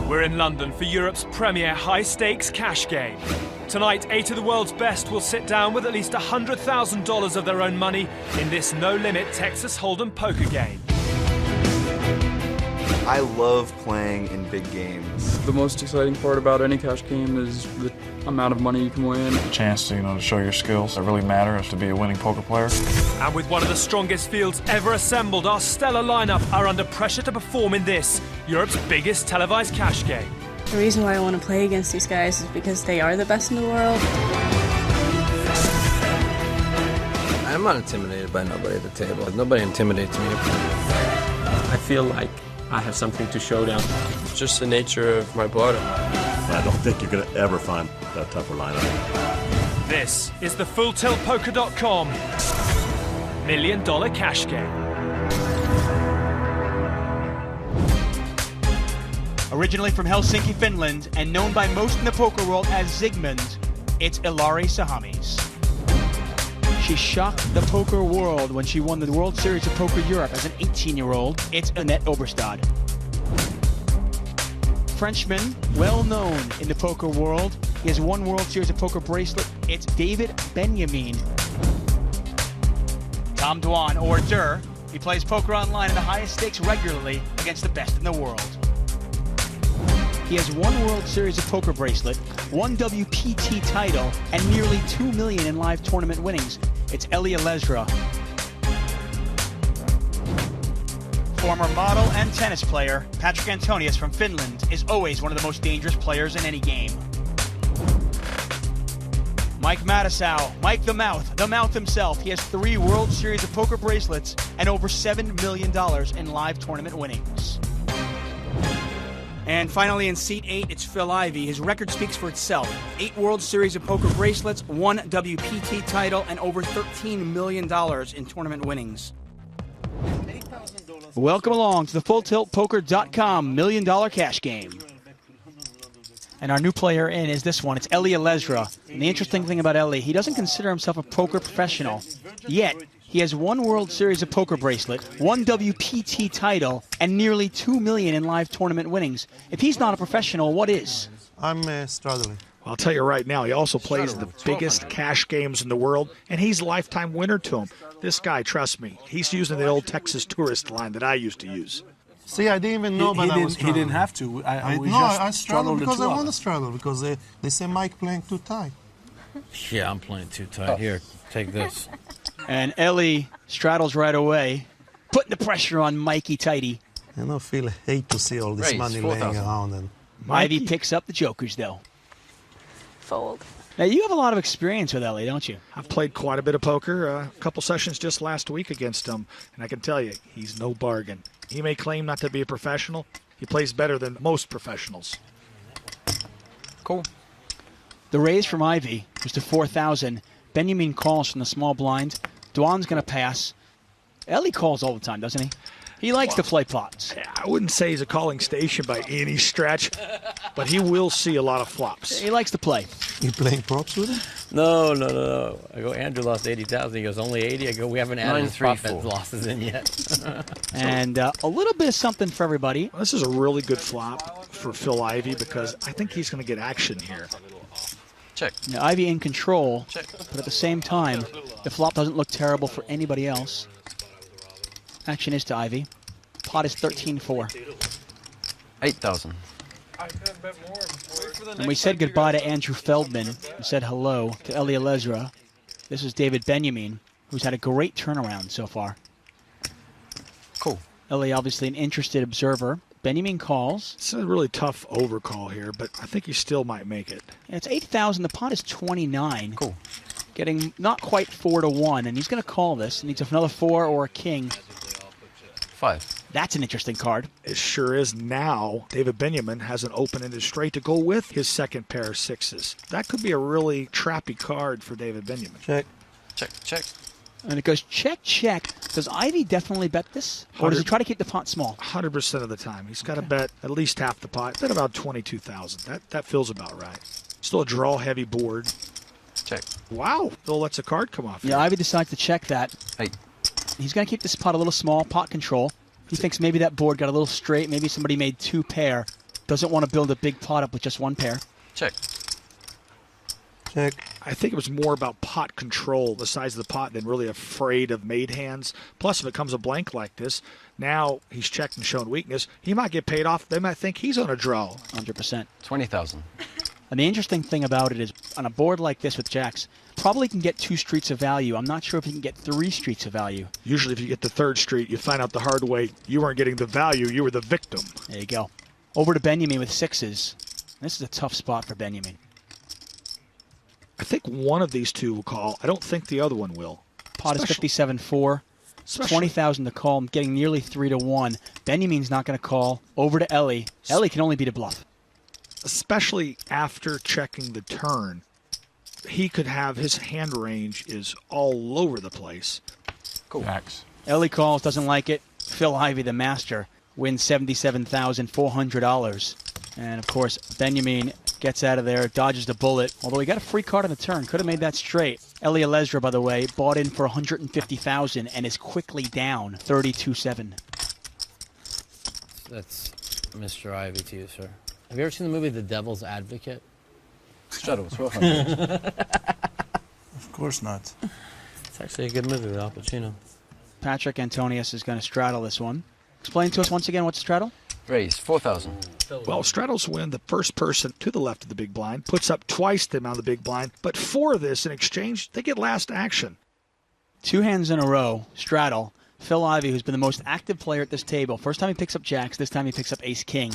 We're in London for Europe's premier high-stakes cash game. Tonight, 8 of the world's best will sit down with at least $100,000 of their own money in this no-limit Texas Hold'em poker game. I love playing in big games. The most exciting part about any cash game is the amount of money you can win. The chance to, to show your skills that really matter is to be a winning poker player. And with one of the strongest fields ever assembled, our stellar lineup are under pressure to perform in this, Europe's biggest televised cash game. The reason why I want to play against these guys is because they are the best in the world. I'm not intimidated by nobody at the table. Nobody intimidates me. I feel like I have something to show them. It's just the nature of my blood. I don't think you're going to ever find that tougher lineup. This is the FullTiltPoker.com $1 million cash game. Originally from Helsinki, Finland, and known by most in the poker world as Zygmunt, it's Ilari Sahamies. She shocked the poker world when she won the World Series of Poker Europe as an 18-year-old. It's Annette Oberstad. Frenchman, well known in the poker world. He has won World Series of Poker bracelet. It's David Benjamin. Tom Dwan, or Dur. He plays poker online in the highest stakes regularly against the best in the world. He has won World Series of Poker bracelet, one WPT title, and nearly $2 million in live tournament winnings. It's Elia Lesra. Former model and tennis player, Patrick Antonius from Finland is always one of the most dangerous players in any game. Mike Matisau, Mike the Mouth himself. He has 3 World Series of Poker bracelets and over $7 million in live tournament winnings. And finally in seat 8, it's Phil Ivey. His record speaks for itself. 8 World Series of Poker bracelets, 1 WPT title, and over $13 million in tournament winnings. Welcome along to the FullTiltPoker.com $1 million cash game. And our new player in is this one. It's Elia Lesra. And the interesting thing about Eli, he doesn't consider himself a poker professional. Yet, he has 1 World Series of Poker bracelet, 1 WPT title, and nearly $2 million in live tournament winnings. If he's not a professional, what is? I'm struggling. Well, I'll tell you right now, he also plays the biggest cash games in the world, and he's a lifetime winner to him. This guy, trust me, he's using the old Texas tourist line that I used to use. See, I didn't even know, but I was struggling. He didn't have to. I struggled because I want to struggle, because they say Mike playing too tight. Yeah, I'm playing too tight. Here, take this. And Ellie straddles right away, putting the pressure on Mikey Tighty. I hate to see all this money laying around. And Ivy picks up the jokers, though. Fold. Now, you have a lot of experience with Ellie, don't you? I've played quite a bit of poker, a couple sessions just last week against him, and I can tell you, he's no bargain. He may claim not to be a professional. He plays better than most professionals. Cool. The raise from Ivy was to 4,000. Benjamin calls from the small blind. Dwan's going to pass. Ellie calls all the time, doesn't he? He likes to play pots. I wouldn't say he's a calling station by any stretch, but he will see a lot of flops. He likes to play. You playing props with him? No. I go, Andrew lost 80,000. He goes, only 80? I go, we haven't added his profit losses in yet. And a little bit of something for everybody. This is a really good flop for Phil Ivey because I think he's going to get action here. Check. Now, Ivy in control, but at the same time, the flop doesn't look terrible for anybody else. Action is to Ivy. Pot is 13-4. 8,000. And we said goodbye to Andrew Feldman. We said hello to Elia Lesra. This is David Benjamin, who's had a great turnaround so far. Cool. Elia, obviously an interested observer. Benjamin calls. It's a really tough overcall here, but I think he still might make it. Yeah, it's 8,000. The pot is 29. Cool. Getting not quite 4-1, and he's going to call this. He needs another 4 or a king. 5. That's an interesting card. It sure is. Now, David Benjamin has an open-ended straight to go with his second pair of sixes. That could be a really trappy card for David Benjamin. Check. Check, check. And it goes check, check. Does Ivy definitely bet this? Or does he try to keep the pot small? 100% of the time. He's got to bet at least half the pot. Bet about 22,000. That feels about right. Still a draw-heavy board. Check. Wow. Phil lets a card come off. Yeah, Ivy decides to check that. Hey. He's going to keep this pot a little small, pot control. He thinks maybe that board got a little straight. Maybe somebody made 2 pair. Doesn't want to build a big pot up with just 1 pair. Check. Check. I think it was more about pot control, the size of the pot, than really afraid of made hands. Plus, if it comes a blank like this, now he's checked and shown weakness. He might get paid off. They might think he's on a draw. 100%. 20,000. And the interesting thing about it is, on a board like this with jacks, probably can get 2 streets of value. I'm not sure if you can get 3 streets of value. Usually, if you get the 3rd street, you find out the hard way you weren't getting the value. You were the victim. There you go. Over to Benjamin with 6s. This is a tough spot for Benjamin. I think one of these two will call. I don't think the other one will. Pot is 57-4. 20,000 to call. I'm getting nearly 3-1. Benjamin's not going to call. Over to Ellie. Ellie can only beat a bluff. Especially after checking the turn, he could have his hand range is all over the place. Cool. Jacks. Ellie calls, doesn't like it. Phil Ivey, the master, wins $77,400. And, of course, Benjamin gets out of there, dodges the bullet. Although he got a free card on the turn. Could have made that straight. Elia Lesra, by the way, bought in for $150,000 and is quickly down 32-7. That's Mr. Ivy to you, sir. Have you ever seen the movie The Devil's Advocate? Straddles, 1200. Of course not. It's actually a good movie with Al Pacino. Patrick Antonius is going to straddle this one. Explain to us once again what's a straddle? Raise, 4,000. Well, straddles win. The first person to the left of the big blind puts up twice the amount of the big blind. But for this, in exchange, they get last action. 2 hands in a row, straddle. Phil Ivey, who's been the most active player at this table. First time he picks up jacks, this time he picks up ace-king.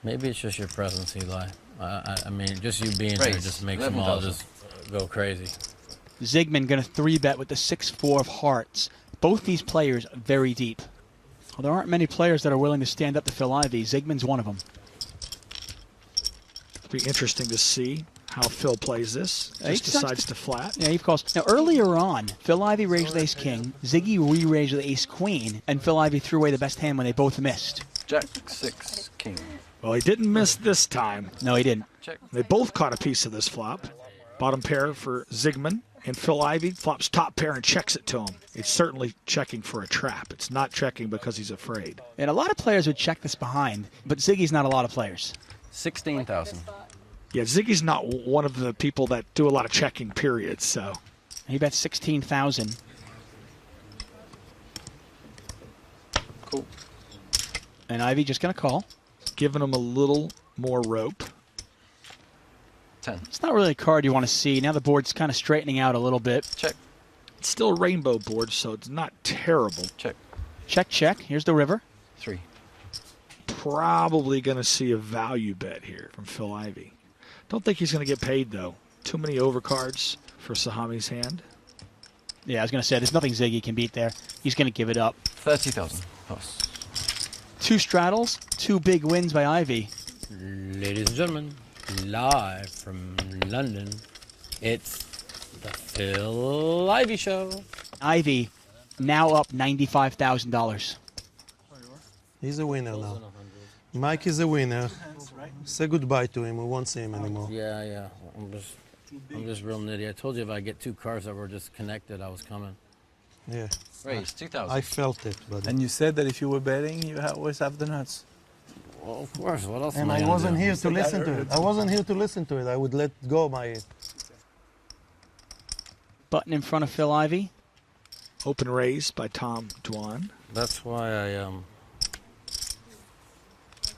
Maybe it's just your presence, Eli. I mean, just you being Raise, here just makes them all just go crazy. Zygmunt going to 3-bet with the 6-4 of hearts. Both these players very deep. Well, there aren't many players that are willing to stand up to Phil Ivey. Zygmunt's one of them. It'll be interesting to see how Phil plays this. Just decides to flat. Yeah, he calls. Now, earlier on, Phil Ivey raised ace-king, Ziggy re-raised with ace-queen, and Phil Ivey threw away the best hand when they both missed. Jack, 6, king. Well, he didn't miss this time. No, he didn't. Check. They both caught a piece of this flop. Bottom pair for Zygmunt. And Phil Ivey flops top pair and checks it to him. It's certainly checking for a trap. It's not checking because he's afraid. And a lot of players would check this behind, but Ziggy's not a lot of players. 16,000. Yeah, Ziggy's not one of the people that do a lot of checking, period, so. He bets 16,000. Cool. And Ivey just going to call. Giving him a little more rope. 10. It's not really a card you want to see. Now the board's kind of straightening out a little bit. Check. It's still a rainbow board, so it's not terrible. Check. Check, check. Here's the river. 3. Probably going to see a value bet here from Phil Ivey. Don't think he's going to get paid, though. Too many overcards for Sahami's hand. Yeah, I was going to say, there's nothing Ziggy can beat there. He's going to give it up. 30,000. Pass. 2 straddles, 2 big wins by Ivey. Ladies and gentlemen, live from London, it's the Phil Ivey Show. Ivey now up $95,000. He's a winner now. Mike is a winner. Say goodbye to him. We won't see him anymore. Yeah. I'm just real nitty. I told you if I get 2 cars that were just connected, I was coming. Yeah. Raise, 2,000. I felt it, buddy. And you said that if you were betting, you always have the nuts. Well, of course. What else? And I wasn't here to listen to it. I wasn't here to listen to it. I would let go my... Button in front of Phil Ivey. Open raise by Tom Dwan. That's why I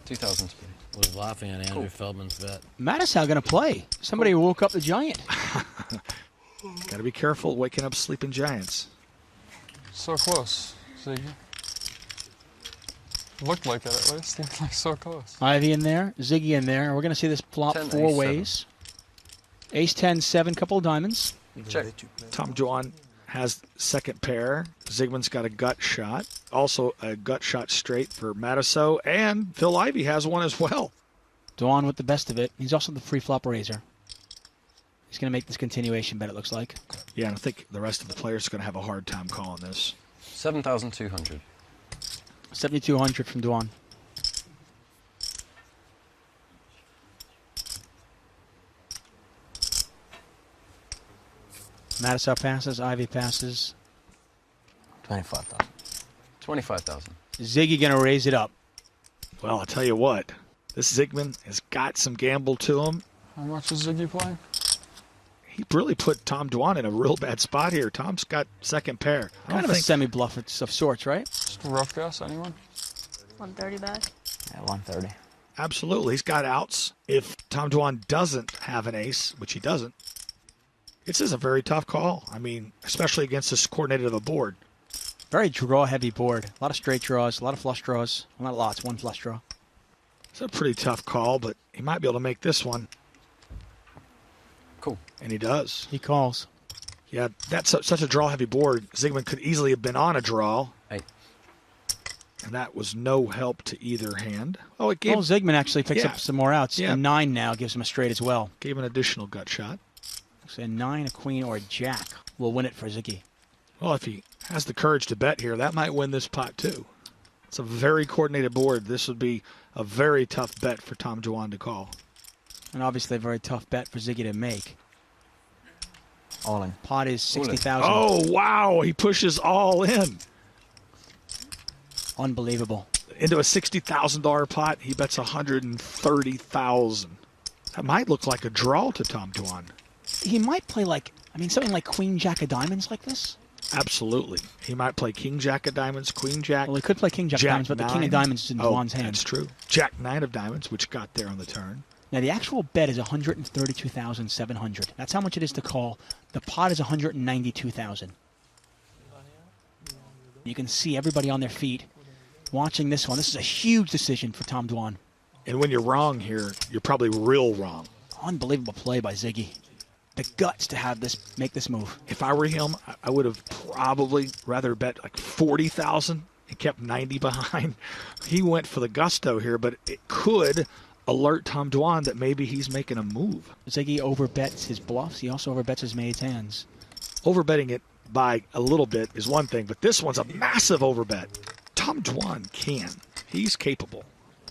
2,000. was laughing at Andrew Feldman's bet. Mattisau going to play. Somebody woke up the giant. Got to be careful waking up sleeping giants. So close, Ziggy. Looked like it at least. Seemed like so close. Ivey in there, Ziggy in there. We're going to see this flop 10, 4 ace, ways. Ace 10, 7, couple of diamonds. Check. Tom Dwan has second pair. Zygmunt's got a gut shot. Also a gut shot straight for Mattisau. And Phil Ivey has one as well. Dwan with the best of it. He's also the free flop raiser. He's going to make this continuation bet, it looks like. Yeah, and I think the rest of the players are going to have a hard time calling this. 7,200. 7,200 from Dwan. Matisau passes, Ivy passes. 25,000. 25,000. Ziggy going to raise it up. Well, I'll tell you what. This Zygmunt has got some gamble to him. How much is Ziggy playing? He really put Tom Dwan in a real bad spot here. Tom's got second pair. Kind of a semi-bluff of sorts, right? Just a rough guess, anyone? 130 back. Yeah, 130. Absolutely. He's got outs. If Tom Dwan doesn't have an ace, which he doesn't, this is a very tough call. I mean, especially against this coordinated of a board. Very draw-heavy board. A lot of straight draws, a lot of flush draws. Well, not lots, one flush draw. It's a pretty tough call, but he might be able to make this one. Cool. And he does. He calls. Yeah, that's such a draw-heavy board. Zygmunt could easily have been on a draw. Hey. And that was no help to either hand. Oh, it gave... Well, Zygmunt actually picks Yeah. up some more outs. Yeah. A 9 now gives him a straight as well. Gave an additional gut shot. So a 9, a queen, or a jack will win it for Ziggy. Well, if he has the courage to bet here, that might win this pot too. It's a very coordinated board. This would be a very tough bet for Tom Dwan to call. And obviously a very tough bet for Ziggy to make. All in. Pot is 60,000. Oh, wow. He pushes all in. Unbelievable. Into a $60,000 pot, he bets $130,000. That might look like a draw to Tom Dwan. He might play something like Queen Jack of Diamonds like this. Absolutely. He might play King Jack of Diamonds, Queen Jack. Well, he could play King Jack of Diamonds, but the King of Diamonds is in Dwan's hand. That's true. Jack 9 of Diamonds, which got there on the turn. Now, the actual bet is $132,700. That's how much it is to call. The pot is $192,000. You can see everybody on their feet watching this one. This is a huge decision for Tom Dwan. And when you're wrong here, you're probably real wrong. Unbelievable play by Ziggy. The guts to make this move. If I were him, I would have probably rather bet like 40,000 and kept 90 behind. He went for the gusto here, but it could alert Tom Dwan that maybe he's making a move. Ziggy overbets his bluffs. He also overbets his maid's hands. Overbetting it by a little bit is one thing, but this one's a massive overbet. Tom Dwan can. He's capable.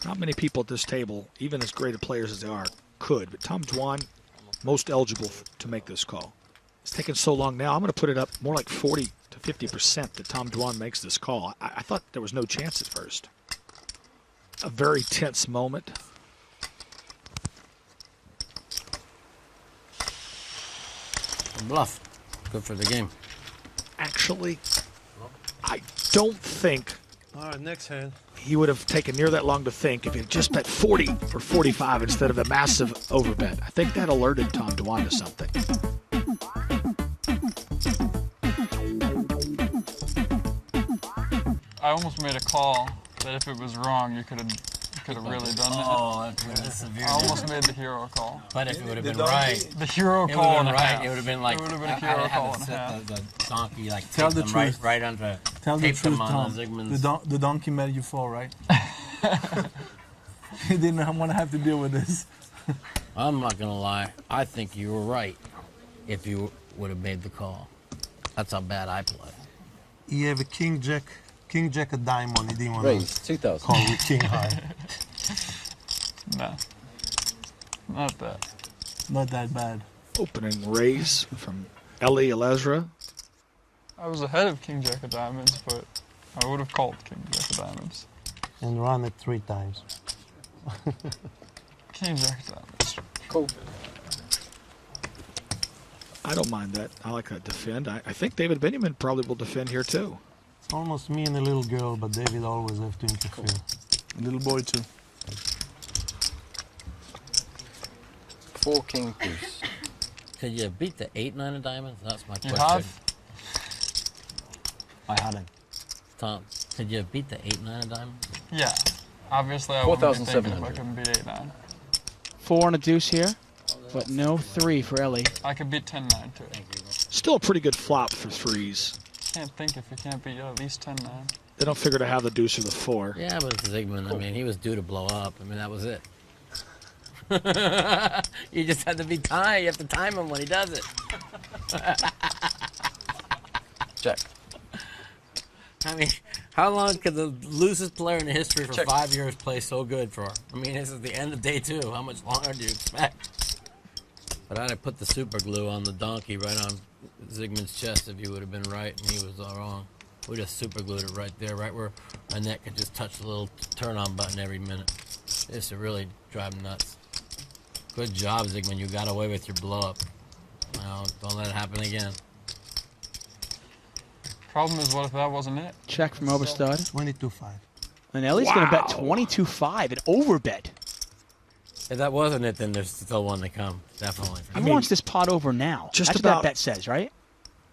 Not many people at this table, even as great a players as they are, could. But Tom Dwan, most eligible to make this call. It's taken so long now. I'm going to put it up more like 40 to 50% that Tom Dwan makes this call. I thought there was no chance at first. A very tense moment. Bluff. Good for the game. Actually, I don't think All right, next hand. he would have taken near that long to think if he had just bet 40 or 45 instead of a massive overbet. I think that alerted Tom Dwan to something. I almost made a call that if it was wrong, you could have really done that. Oh, that's severe. I almost made the hero call. But if it would have been right, The hero it call would and have a been half. right. It would have been like It would have been a I hero had call to and a sit half. the donkey, like Tell take the them truth. right onto Tell the tape them truth, on Tom. Zygmunt's. The donkey made you fall, right? He didn't want to have to deal with this. I'm not gonna lie. I think you were right. If you would have made the call, that's how bad I play. He have a king jack of diamond. He didn't want Raise, to 2,000. call with king high. No. Not that. Not that bad. Opening raise from Ellie Alezra. I was ahead of King Jack of Diamonds, but I would have called King Jack of Diamonds. And run it 3 times. King Jack of Diamonds. Cool. I don't mind that. I like that defend. I think David Benjamin probably will defend here too. It's almost me and a little girl, but David always have to interfere. A little boy too. 4 king deuce. Could you beat the 8-9 of diamonds? That's my You question. have? I hadn't. Tom, could you beat the 8-9 of diamonds? Yeah. Obviously, I wouldn't be thinking if I 4,700. couldn't beat 8-9. 4 on a deuce here, but no 3 for Ellie. I could beat 10-9 too. Still a pretty good flop for threes. Can't think if you can't beat at least 10-9. They don't figure to have the deuce or the 4. Yeah, but it's Zygmunt. I mean, he was due to blow up. I mean, that was it. You just have to be timed. You have to time him when he does it. Check. I mean, how long could the loosest player in the history for Check. 5 years play so good for? I mean, this is the end of day 2. How much longer do you expect? But I'd have put the super glue on the donkey right on Zygmunt's chest if you would have been right and he was all wrong. We just super glued it right there, right where my neck could just touch the little turn-on button every minute. This would really drive him nuts. Good job, Zygmunt. You got away with your blow-up. Now, don't let it happen again. Problem is, what if that wasn't it? Check from Oberstad. 22-5. And Ellie's going to bet 22-5, an overbet. If that wasn't it, then there's still one to come. Definitely. He wants this pot over now. Just That's about- what that bet says, right?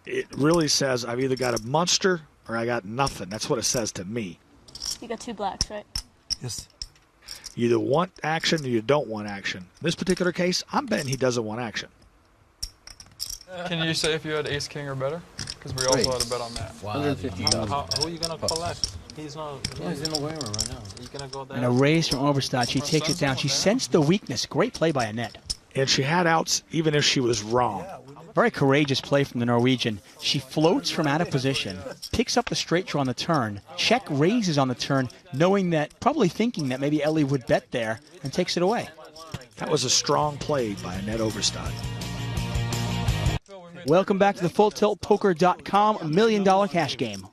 It really says I've either got a monster or I got nothing. That's what it says to me. You got 2 blacks, right? Yes. You either want action or you don't want action. In this particular case, I'm betting he doesn't want action. Can you say if you had ace king or better? Because we also had a bet on that. Wow. 150,000. Who are you gonna collect? He's not. Yeah, he's in the waiting room right now. He's gonna go there. And a raise from Oberstad. She takes it down. She sensed the weakness. Great play by Annette. And she had outs even if she was wrong. Very courageous play from the Norwegian. She floats from out of position, picks up the straight draw on the turn, check raises on the turn, knowing that, probably thinking that maybe Ellie would bet there, and takes it away. That was a strong play by Annette Oberstad. Welcome back to the FullTiltPoker.com $1 million cash game.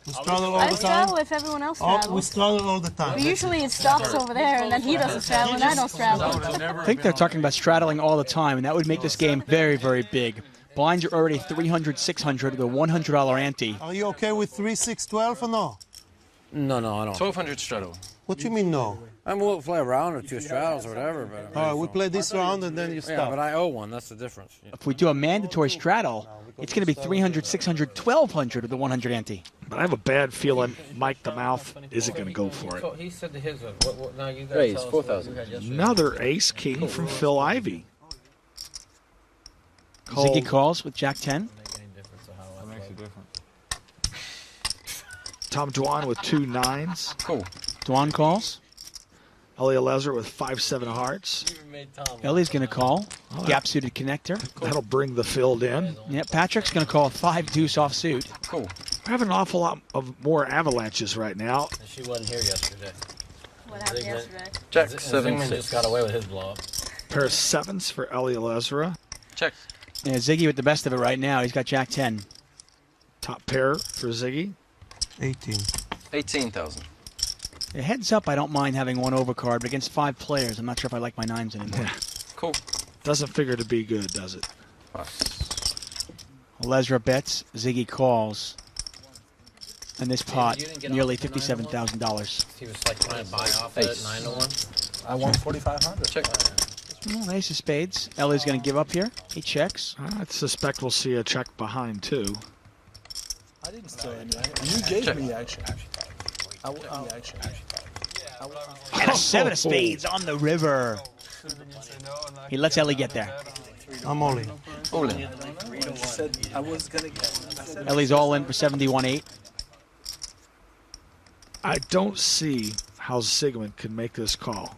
We straddle all I the time. straddle if everyone else Oh, we straddles. straddle all the time. But usually it stops over there, and then he doesn't straddle, and I don't straddle. I think they're talking about straddling all the time, and that would make this game very, very big. Blinds are already 300, 600 with a $100 ante. Are you okay with 3, 6, 12 or no? No, I don't. 1200 straddle. What do you mean no? I'm willing to play a round or 2 straddles or whatever, but All right, we play this round and then you yeah, stop. but I owe one. That's the difference. If we do a mandatory straddle, it's going to be 300, 600, 1200 with the 100 ante. But I have a bad feeling Mike the Mouth isn't going to go for it. He said to his now you Raise, 4,000. Another ace king from Phil Ivey. Ziggy calls with Jack 10. That makes a difference. Tom Dwan with 2 9s. Cool. Dwan calls. Elia Lezer with 5-7 hearts. Ellie's going to call. Gap-suited connector. That'll bring the filled in. Yeah, Patrick's going to call a 5-deuce offsuit. Cool. We're having an awful lot of more avalanches right now. She wasn't here yesterday. What happened yesterday? Check. Zygmunt 7-6. just got away with his blow up. Pair of 7s for Elia Lezra. Check. Yeah, Ziggy with the best of it right now. He's got Jack 10. Top pair for Ziggy. 18. 18,000. Yeah, heads up, I don't mind having one overcard, but against 5 players, I'm not sure if I like my 9s anymore. Yeah. Cool. Doesn't figure to be good, does it? Lesra bets, Ziggy calls. And this pot, nearly $57,000. He was like trying to buy off at 9-1. I want 4,500. Check. Well, ace of spades. Ellie's going to give up here. He checks. I suspect we'll see a check behind, too. I didn't steal any. You gave me action. And a 7 of spades on the river. He lets Ellie get there. I'm all in. All in. I was gonna get. Ellie's all in for 71.8. I don't see how Zygmunt can make this call.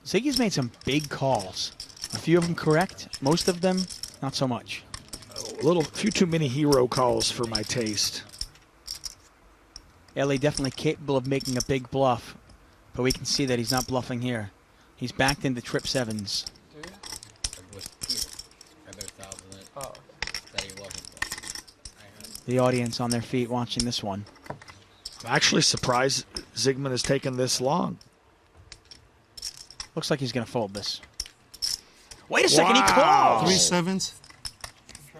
Ziggy's made some big calls. A few of them correct. Most of them, not so much. A few too many hero calls for my taste. Ellie definitely capable of making a big bluff, but we can see that he's not bluffing here. He's backed into trip 7s. The audience on their feet watching this one. I'm actually surprised Zygmunt has taken this long. Looks like he's going to fold this. Wait a second, he calls! 3 7s.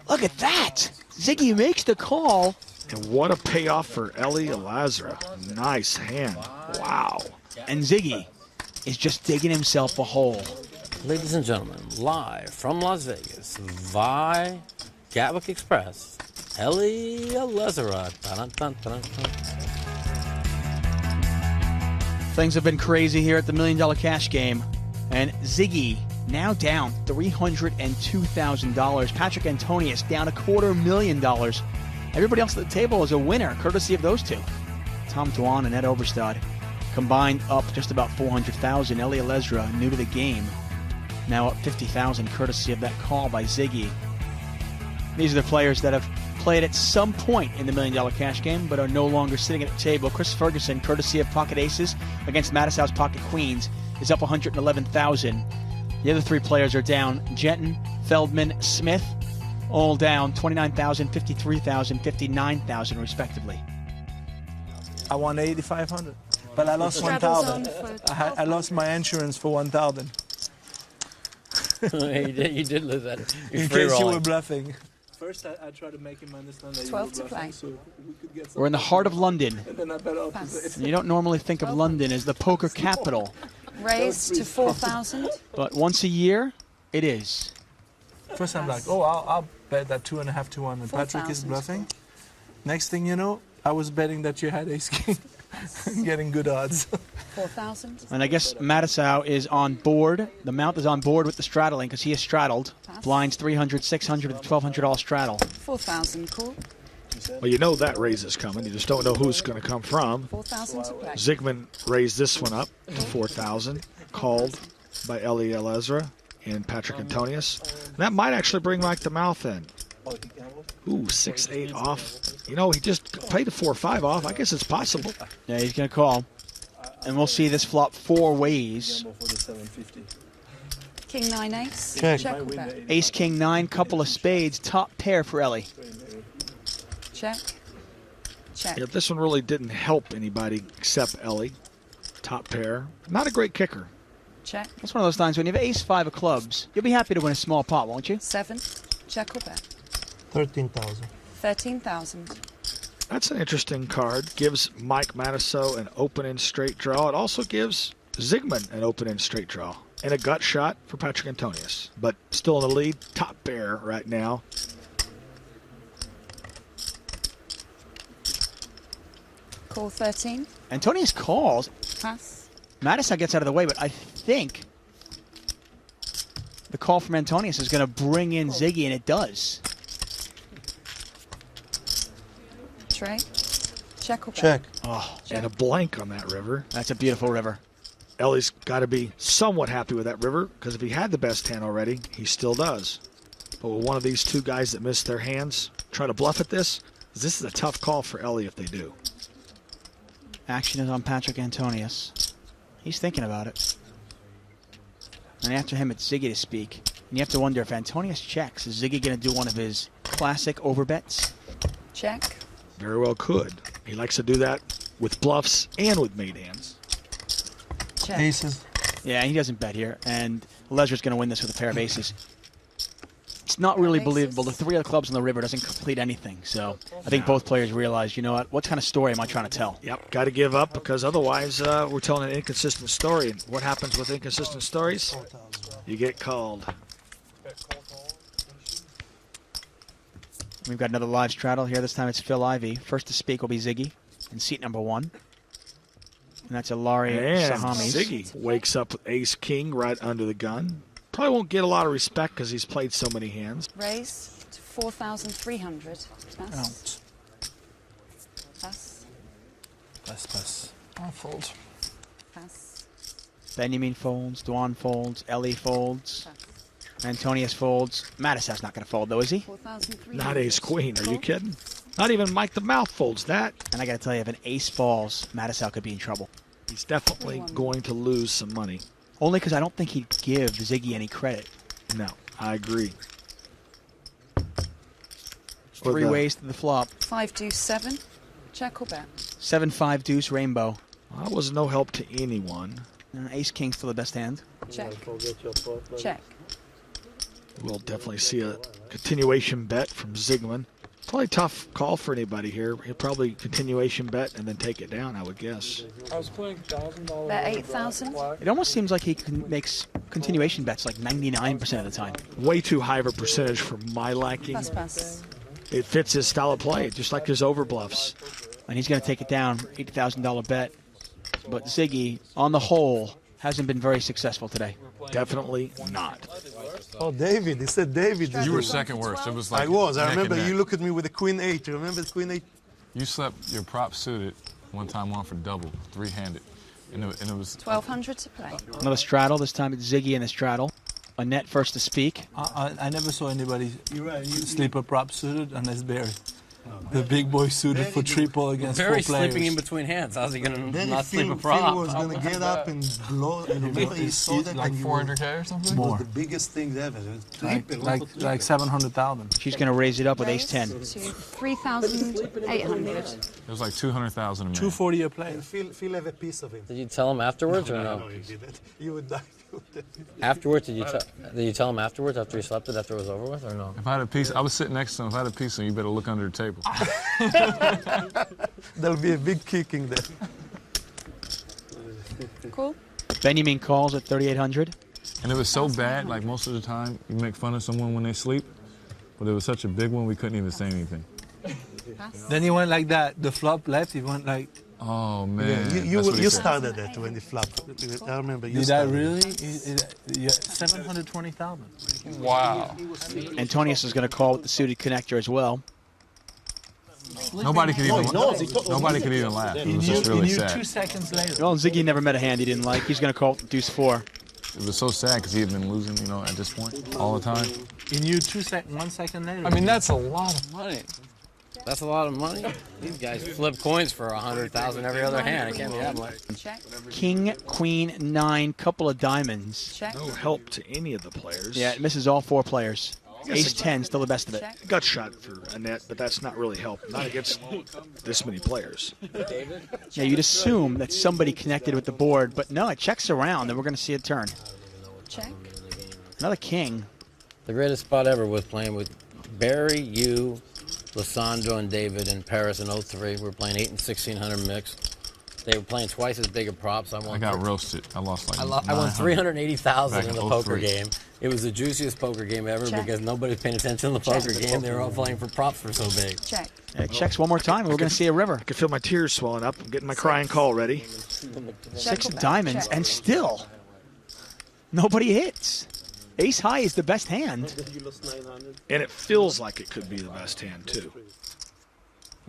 Look at that! Ziggy makes the call. And what a payoff for Eli Lazara. Nice hand. Wow. And Ziggy is just digging himself a hole. Ladies and gentlemen, live from Las Vegas, via Gatwick Express, Eli Lazara. Things have been crazy here at the $1 Million Cash Game. And Ziggy now down $302,000. Patrick Antonius down $250,000. Everybody else at the table is a winner, courtesy of those two. Tom Dwan and Ed Oberstad Combined up just about 400,000. Ellie Lesra, new to the game, now up 50,000 courtesy of that call by Ziggy. These are the players that have played at some point in the $1 Million Cash Game but are no longer sitting at the table. Chris Ferguson, courtesy of Pocket Aces against Mattisau's Pocket Queens, is up 111,000. The other three players are down. Jenton, Feldman, Smith, all down 29,000, 53,000, 59,000 respectively. I won 8,500, but I lost 1,000. I lost my insurance for 1,000. You did lose that. In case you were bluffing. First, I tried to make him understand that 12 to play. So we could get We're in the heart of London. and then I bet opposite. You don't normally think of London as the poker capital, Raise to 4,000. but once a year, it is. First, I'm like, oh, I'll bet that 2.5 to 1, and Patrick is 4,000. bluffing. Next thing you know, I was betting that you had ace king, getting good odds. 4,000. And I guess Mattisau is on board. The mount is on board with the straddling because he is straddled. Blinds 300, 600, with $1,200 all straddle. 4,000 call. Well, you know that raise is coming. You just don't know who's going to come from. 4,000 to play. Zygmunt raised this one up to 4,000, called by Ellie Elezra and Patrick Antonius. And that might actually bring Mike the Mouth in. Ooh, 6-8 off. You know, he just played a 4-5 off. I guess it's possible. Yeah, he's going to call. And we'll see this flop four ways. King 9 ace. Check. Or bet? Ace, king, 9, couple of spades, top pair for Ellie. Check. Check. Yeah, this one really didn't help anybody except Ellie. Top pair. Not a great kicker. Check. That's one of those times when you have ace, 5 of clubs, you'll be happy to win a small pot, won't you? 7. Check or bet? 13,000. 13,000. That's an interesting card. Gives Mike Mattisau an open-end straight draw. It also gives Zygmunt an open-end straight draw. And a gut shot for Patrick Antonius. But still in the lead. Top pair right now. Call 13. Antonius calls. Pass. Mattisau gets out of the way, but I think the call from Antonius is going to bring in Ziggy, and it does. Trey. Check or bet? Check. Oh, and a blank on that river. That's a beautiful river. Ellie's got to be somewhat happy with that river, because if he had the best hand already, he still does. But with one of these two guys that missed their hands, try to bluff at this is a tough call for Ellie if they do. Action is on Patrick Antonius. He's thinking about it. And after him, it's Ziggy to speak. And you have to wonder if Antonius checks, is Ziggy going to do one of his classic overbets? Check. Very well could. He likes to do that with bluffs and with made hands. Check. Aces. Yeah, he doesn't bet here. And Lesra's going to win this with a pair of aces. It's not really Aces. believable. The 3 other clubs on the river doesn't complete anything. So I think both players realize, you know what kind of story am I trying to tell? Yep, got to give up because otherwise we're telling an inconsistent story. And what happens with inconsistent stories? You get called. We've got another live straddle here. This time it's Phil Ivey. First to speak will be Ziggy in seat number 1. And that's Ilari And Sahamis. Ziggy wakes up with ace-king right under the gun. Probably won't get a lot of respect because he's played so many hands. Raise to 4,300. Pass. Pass. Pass. I fold. Pass. Benjamin folds, Duan folds, Ellie folds, Antonius folds. Mattisau's not going to fold though, is he? 4,300. Not ace-queen, are you kidding? Not even Mike the Mouth folds that. And I got to tell you, if an ace falls, Mattisau could be in trouble. He's definitely going to lose some money. Only because I don't think he'd give Ziggy any credit. No, I agree. 3 ways to the flop. 5 deuce 7. Check or bet? 7-5 deuce rainbow. Well, that was no help to anyone. Ace king's still the best hand. Check. Check. We'll definitely see a continuation bet from Zygmunt. Probably tough call for anybody here. He'll probably continuation bet and then take it down, I would guess. I was playing $1,000. Bet 8,000. It almost seems like he makes continuation bets like 99% of the time. Way too high of a percentage for my liking. Pass. It fits his style of play, just like his overbluffs. And he's going to take it down, $80,000 bet. But Ziggy, on the whole, hasn't been very successful today. Definitely not. Oh, David. He said David. You were second worst. It was like I was. I neck and remember neck. you looked at me with the Queen 8. You remember the Queen 8? You slept your prop suited one time on for double, 3-handed. And it was 1200 to play. Another straddle. This time it's Ziggy in the straddle. Annette first to speak. I never saw anybody sleeper prop suited unless Barry. The big boy suited for triple against Barry 4 players. sleeping in between hands. How's he going to not sleep a Phil prop? was going to get up and blow. He saw that Like and 400K or something? It was the biggest things ever. Like 700,000. She's going to raise it up with ace-10. To 3,800. It was like 200,000 a man. 240 a play. Phil have a piece of him. Did you tell him afterwards or no? No, you didn't. You would die. Afterwards, did you tell him afterwards after he slept it, after it was over with, or no? If I had a piece, I was sitting next to him. If I had a piece of him, you better look under the table. There'll be a big kicking there. Cool. Benjamin calls at 3,800. And it was so bad, like most of the time, you make fun of someone when they sleep, but it was such a big one, we couldn't even say anything. Then he went like that. The flop left, he went like... Oh, man. Yeah, you started that when he flopped. I remember you Did I started really? 720,000. Wow. Antonius is going to call with the suited connector as well. Nobody could even laugh. It was just really sad. 2 seconds later. Well, Ziggy never met a hand he didn't like. He's going to call with the deuce 4. It was so sad because he had been losing, at this point all the time. He knew 1 second later. I mean, that's a lot of money. That's a lot of money. These guys flip coins for 100,000 every other hand. It can't be that much. Check. King, queen, 9, couple of diamonds. Check. No help to any of the players. Yeah, it misses all 4 players. Ace-10, still the best of it. Check. Gut shot for Annette, but that's not really help. Not against this many players. Yeah, you'd assume that somebody connected with the board, but no, it checks around, and we're going to see a turn. Check. Another king. The greatest spot ever was playing with Barry, you, Lissandro, and David in Paris in 03. We were playing 8 and 1600 mixed. They were playing twice as big a props. I got roasted. I lost like I won 380,000 in the poker 03. game. It was the juiciest poker game ever Check. because nobody's paying attention to the poker game. They were all playing for props for so big. Check. It checks one more time, and we're going to see a river. I can feel my tears swelling up. I'm getting my crying call ready. 6 of diamonds, and still nobody hits. Ace high is the best hand. And it feels like it could be the best hand, too.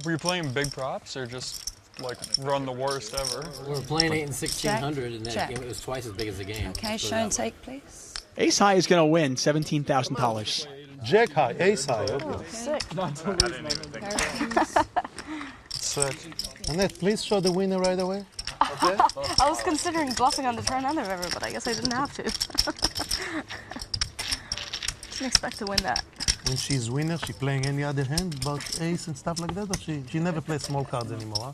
Were you playing big props or just like run the worst ever? We were playing 8 and 1600, and Check. it was twice as big as the game. Okay, show and take, please. Ace high is going to win $17,000. Jack high, ace high. Okay. Sick. Sick. Annette, please show the winner right away. Okay. I was considering bluffing on the turn and the river, but I guess I didn't have to. Didn't expect to win that. When she's winner, she playing any other hand about ace and stuff like that, or she never plays small cards anymore, huh?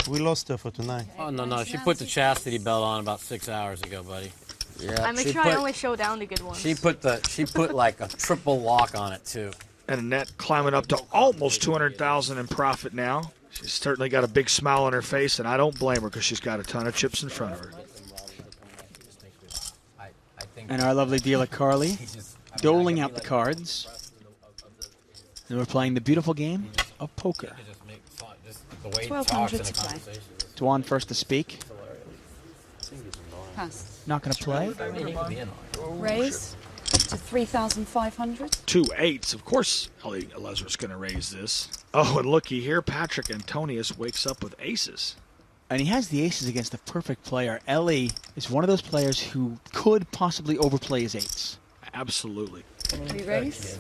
We lost her for tonight. Oh, no. She put the chastity belt on about 6 hours ago, buddy. Yeah. I make sure I only show down the good ones. She put like a triple lock on it, too. And Annette climbing up to almost 200,000 in profit now. She's certainly got a big smile on her face, and I don't blame her because she's got a ton of chips in front of her. And our lovely dealer Carly doling out the cards. And we're playing the beautiful game of poker. 1,200 to play. Dwan first to speak. Pass. Not going to play. Raise to 3,500. 2 8s. Of course, Ellie Lesser's going to raise this. Oh, and looky here, Patrick Antonius wakes up with aces. And he has the aces against the perfect player. Ellie is one of those players who could possibly overplay his 8s. Absolutely. We raise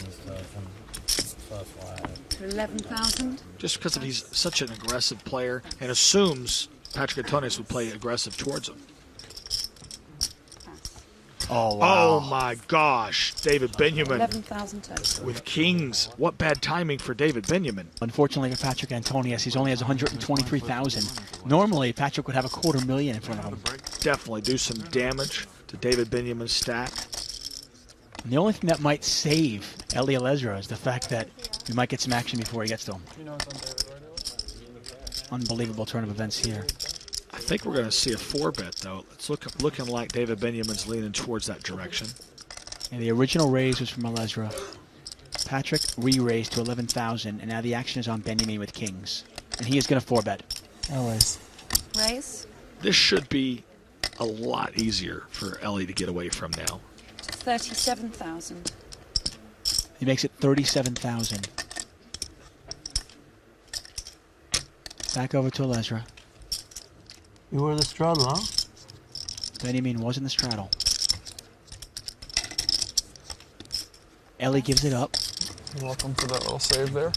to 11,000. Just because he's such an aggressive player and assumes Patrick Antonius would play aggressive towards him. Oh, wow. Oh, my gosh. David Benjamin 11,000 total. with kings. What bad timing for David Benjamin. Unfortunately for Patrick Antonius, he only has 123,000. Normally, Patrick would have $250,000 in front of him. Definitely do some damage to David Benjamin's stack. And the only thing that might save Ellie Lesra is the fact that we might get some action before he gets to him. Unbelievable turn of events here. I think we're going to see a 4-bet, though. It's looking like David Benjamin's leaning towards that direction. And the original raise was from Lesra. Patrick re-raised to 11,000, and now the action is on Benjamin with kings. And he is going to 4-bet. Always. Raise This should be a lot easier for Ellie to get away from now. to 37,000. He makes it 37,000. Back over to Lesra. You were the straddle, huh? Benjamin was in the straddle. Ellie gives it up. Welcome for that little save there.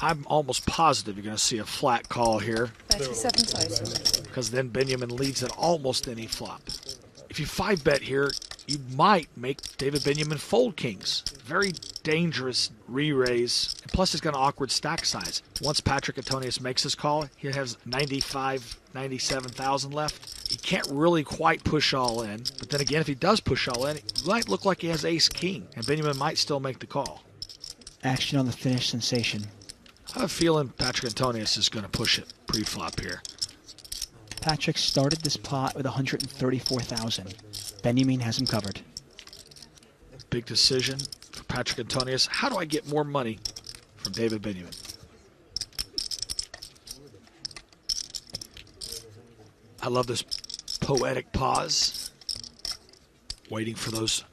I'm almost positive you're going to see a flat call here. 37 total. Because then Benjamin leads at almost any flop. If you 5-bet here, you might make David Benjamin fold kings. Very dangerous re-raise. And plus, he's got an awkward stack size. Once Patrick Antonius makes his call, he has 97,000 left. He can't really quite push all in. But then again, if he does push all in, it might look like he has ace-king. And Benjamin might still make the call. Action on the finish sensation. I have a feeling Patrick Antonius is going to push it pre-flop here. Patrick started this pot with 134,000. Benjamin has him covered. Big decision for Patrick Antonius. How do I get more money from David Benjamin? I love this poetic pause. Waiting for those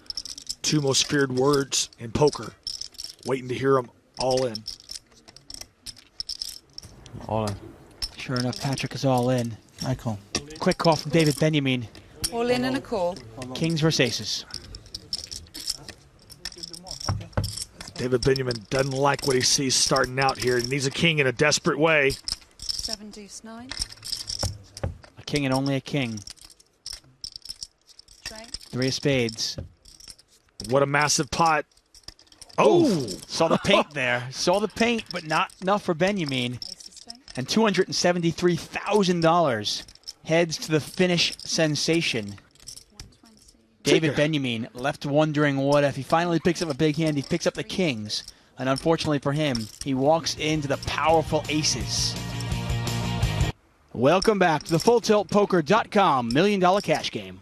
two most feared words in poker. Waiting to hear them all in. All in. Sure enough, Patrick is all in. I call. Quick call from David Benjamin. All in and a call. Kings versus aces. David Benjamin doesn't like what he sees starting out here. He needs a king in a desperate way. 7 deuce 9. A king and only a king. Trey. 3 of spades. What a massive pot. Oh! Saw the paint there. Saw the paint, but not enough for Benjamin. And $273,000 heads to the finish sensation. David Benjamin left wondering what if. He finally picks up a big hand. He picks up the kings. And unfortunately for him, he walks into the powerful aces. Welcome back to the FullTiltPoker.com $1 Million Cash Game.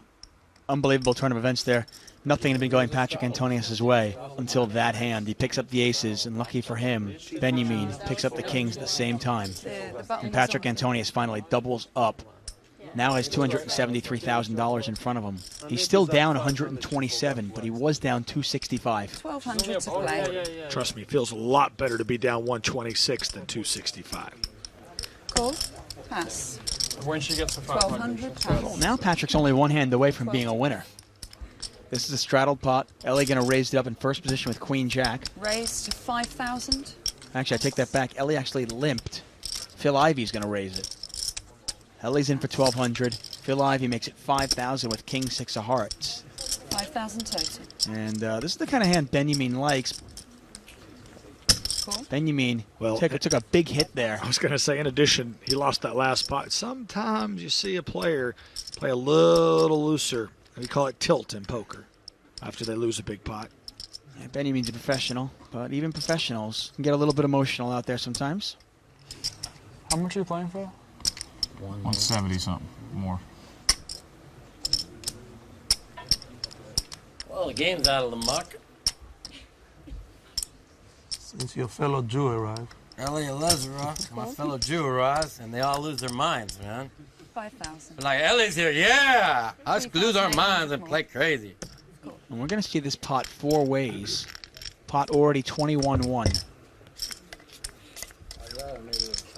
Unbelievable turn of events there. Nothing had been going Patrick Antonius' way until that hand. He picks up the aces, and lucky for him, Benjamin picks up the kings at the same time. And Patrick Antonius finally doubles up. Now has $273,000 in front of him. He's still down 127, but he was down 265. 1,200 to play. Trust me, it feels a lot better to be down 126 than 265. Call. Pass. When she gets to 1,200 pass. Well, now Patrick's only one hand away from being a winner. This is a straddled pot. Ellie going to raise it up in first position with Queen Jack. Raise to 5,000. Actually, I take that back. Ellie actually limped. Phil Ivey's going to raise it. Ellie's in for 1,200. Phil Ivey makes it 5,000 with King 6 of hearts. 5,000 total. And this is the kind of hand Benjamin likes. Cool. Benjamin took a big hit there. I was going to say, in addition, he lost that last pot. Sometimes you see a player play a little looser. We call it tilt in poker after they lose a big pot. Yeah, Benjamin's a professional, but even professionals can get a little bit emotional out there sometimes. How much are you playing for? 170 something more. Well, the game's out of the muck. Since your fellow Jew arrived. Ellie Elezra, my fellow Jew arrives, and they all lose their minds, man. 5,000. Like, Ellie's here, yeah! Us lose our minds and play crazy. And we're going to see this pot 4 ways. Pot already 21-1.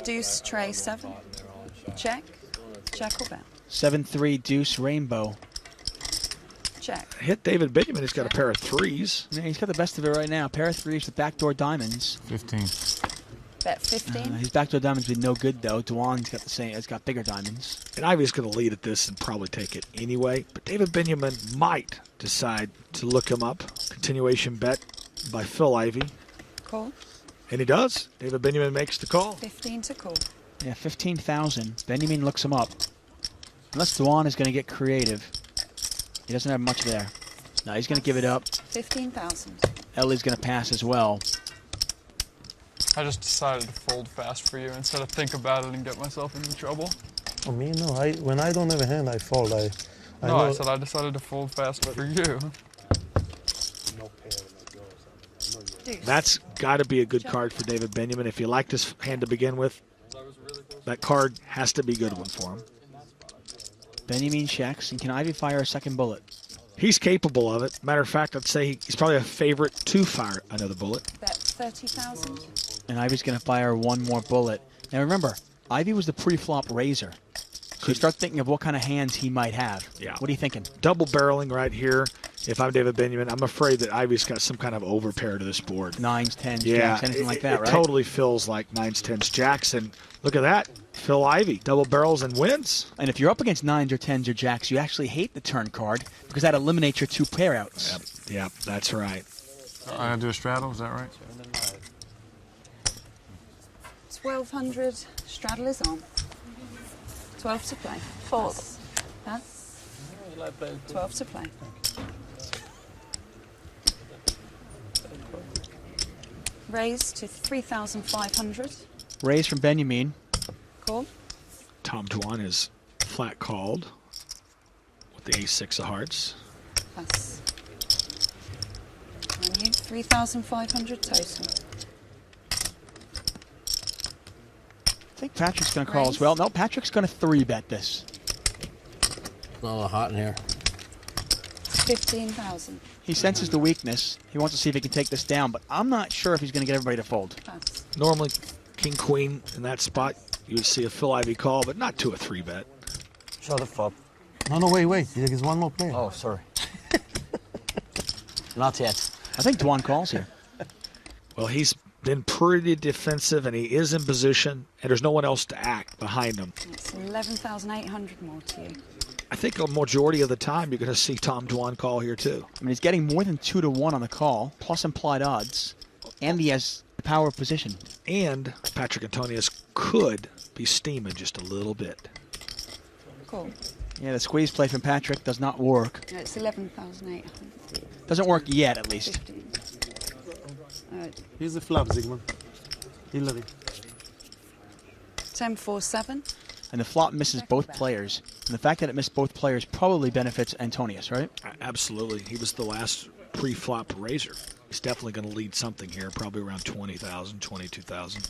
Deuce, Trey, 7. Check. Check or bet. 7-3 deuce rainbow. Check. Hit David Benjamin. He's got a pair of threes. Yeah, he's got the best of it right now. Pair of threes with backdoor diamonds. 15. Bet 15. His backdoor diamonds been no good though. Duan's got the same. It's got bigger diamonds. And Ivey's going to lead at this and probably take it anyway. But David Benjamin might decide to look him up. Continuation bet by Phil Ivey. Call. And he does. David Benjamin makes the call. 15 to call. Yeah, 15,000. Benjamin looks him up. Unless Duan is going to get creative. He doesn't have much there. No, he's going to give it up. 15,000. Ellie's going to pass as well. I just decided to fold fast for you instead of think about it and get myself into trouble. For me, no. When I don't have a hand, I fold. I said I decided to fold fast for you. That's got to be a good card for David Benjamin. If you like this hand to begin with, that card has to be a good one for him. Benjamin checks, and can Ivey fire a second bullet? He's capable of it. Matter of fact, I'd say he's probably a favorite to fire another bullet. Bet 30,000. And Ivey's going to fire one more bullet. Now remember, Ivey was the pre-flop raiser. So So you start thinking of what kind of hands he might have. Yeah. What are you thinking? Double barreling right here. If I'm David Benjamin, I'm afraid that Ivy's got some kind of overpair to this board. 9s, 10s, Yeah, jacks, anything like that, right? It totally feels like 9s, 10s, jacks. And look at that. Phil Ivey, double barrels and wins. And if you're up against 9s or 10s or jacks, you actually hate the turn card because that eliminates your 2 pair outs. Yep, that's right. I gotta do a straddle, is that right? 1200. Straddle is on. 12 to play. Fold. Pass. 12 to play. Raise to 3,500. Raise from Benjamin. Call. Tom Dwan is flat called with the ace-6 of hearts. Pass. And you, 3,500 total. I think Patrick's going to call as well. No, Patrick's going to 3-bet this. It's not a lot hot in here. 15,000. He senses the weakness. He wants to see if he can take this down, but I'm not sure if he's going to get everybody to fold. Pass. Normally, king-queen in that spot, you would see a Phil Ivey call, but not to a 3-bet. Show the flop. No, wait. There's one more player. Oh, sorry. Not yet. I think Dwan calls here. Well, he's been pretty defensive, and he is in position, and there's no one else to act behind him. It's 11,800 more to you. I think a majority of the time you're going to see Tom Dwan call here, too. I mean, he's getting more than 2 to 1 on the call, plus implied odds, and he has the power of position. And Patrick Antonius could be steaming just a little bit. Cool. Yeah, the squeeze play from Patrick does not work. No, it's 11,800. Doesn't work yet, at least. 15. Here's the flop, Zygmunt. Hillary. 10-4-7. And the flop misses both players. And the fact that it missed both players probably benefits Antonius, right? Absolutely. He was the last pre-flop raiser. He's definitely going to lead something here, probably around 20,000, 22,000.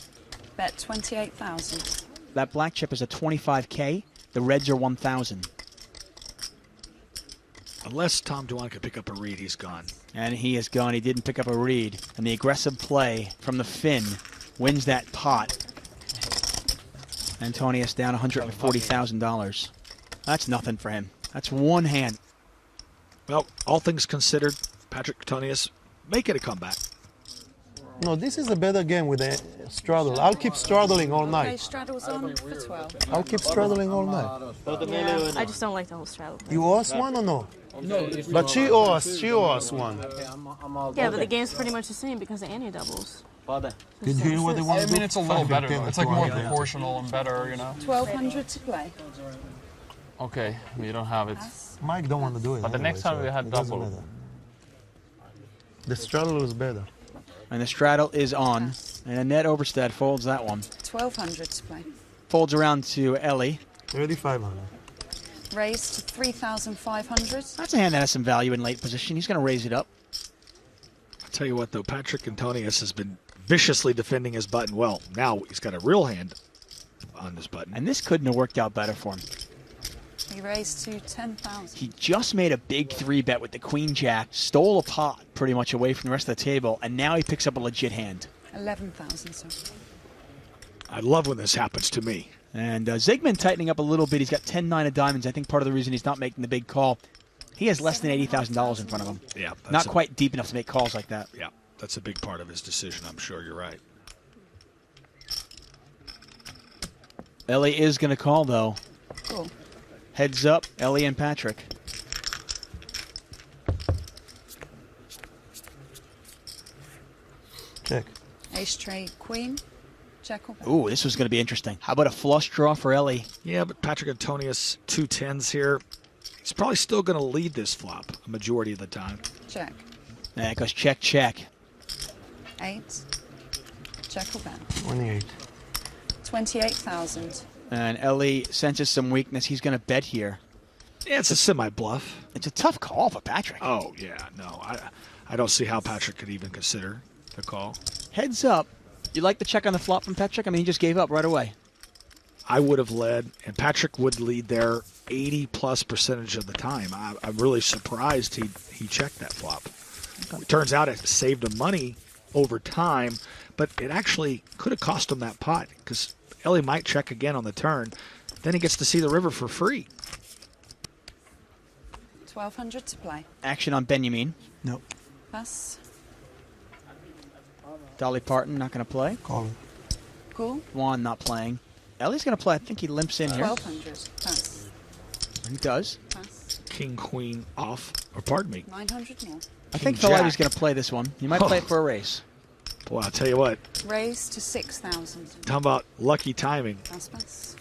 Bet 28,000. That black chip is a 25K. The reds are 1,000. Unless Tom Dwan could pick up a read, he's gone. And he is gone. He didn't pick up a read. And the aggressive play from the Finn wins that pot. Antonius down $140,000. That's nothing for him. That's one hand. Well, all things considered, Patrick Antonius making a comeback. No, this is a better game with a straddle. I'll keep straddling all Okay, night. straddle's on for 12. I'll keep straddling all night. Yeah, I just don't like the whole straddle. You owe us one or no? No. But she owes us one. Yeah, but the game's pretty much the same because of any doubles. Did you hear what they want I to do? mean, it's a little better, though. It's like more proportional and better, you know? 1,200 to play. Okay, we don't have it. Mike don't want to do it. But the next time we had it doesn't double. matter. The straddle is better. And the straddle is on. And Ned Oberstad folds that one. 1,200 to play. Folds around to Ellie. 3,500. Raise to 3,500. That's a hand that has some value in late position. He's going to raise it up. I'll tell you what, though, Patrick Antonius has been viciously defending his button. Well, now he's got a real hand on this button. And this couldn't have worked out better for him. He raised to 10,000. He just made a big 3-bet with the Queen Jack, stole a pot pretty much away from the rest of the table, and now he picks up a legit hand. 11,000, so. I love when this happens to me. And Zygmunt tightening up a little bit. He's got 10-9 of diamonds. I think part of the reason he's not making the big call, he has less than $80,000 in front of him. Yeah, not quite deep enough to make calls like that. Yeah, that's a big part of his decision. I'm sure you're right. Ellie is going to call, though. Cool. Heads up, Ellie and Patrick. Check. Ace trade queen. Check or bet. Ooh, this was going to be interesting. How about a flush draw for Ellie? Yeah, but Patrick Antonius, 2 10s here. He's probably still going to lead this flop a majority of the time. Check. Yeah, it goes check, check. 8. Check or bet. 28. 28,000. And Ellie senses some weakness. He's going to bet here. Yeah, it's a semi-bluff. It's a tough call for Patrick. Oh, yeah, no. I don't see how Patrick could even consider the call. Heads up. You like the check on the flop from Patrick? I mean, he just gave up right away. I would have led, and Patrick would lead there 80+% of the time. I'm really surprised he checked that flop. Okay. It turns out it saved him money over time, but it actually could have cost him that pot because Ellie might check again on the turn. Then he gets to see the river for free. 1,200 to play. Action on Benjamin. Nope. Pass. Dolly Parton not going to play. Call it. Cool. Juan not playing. Ellie's going to play. I think he limps in here. 1,200. Pass. He does. Pass. King, queen off. Or pardon me. 900 more. I think Phil Ivey's going to play this one. He might play it for a race. Boy, I'll tell you what. Raise to 6,000. Talking about lucky timing. Pass.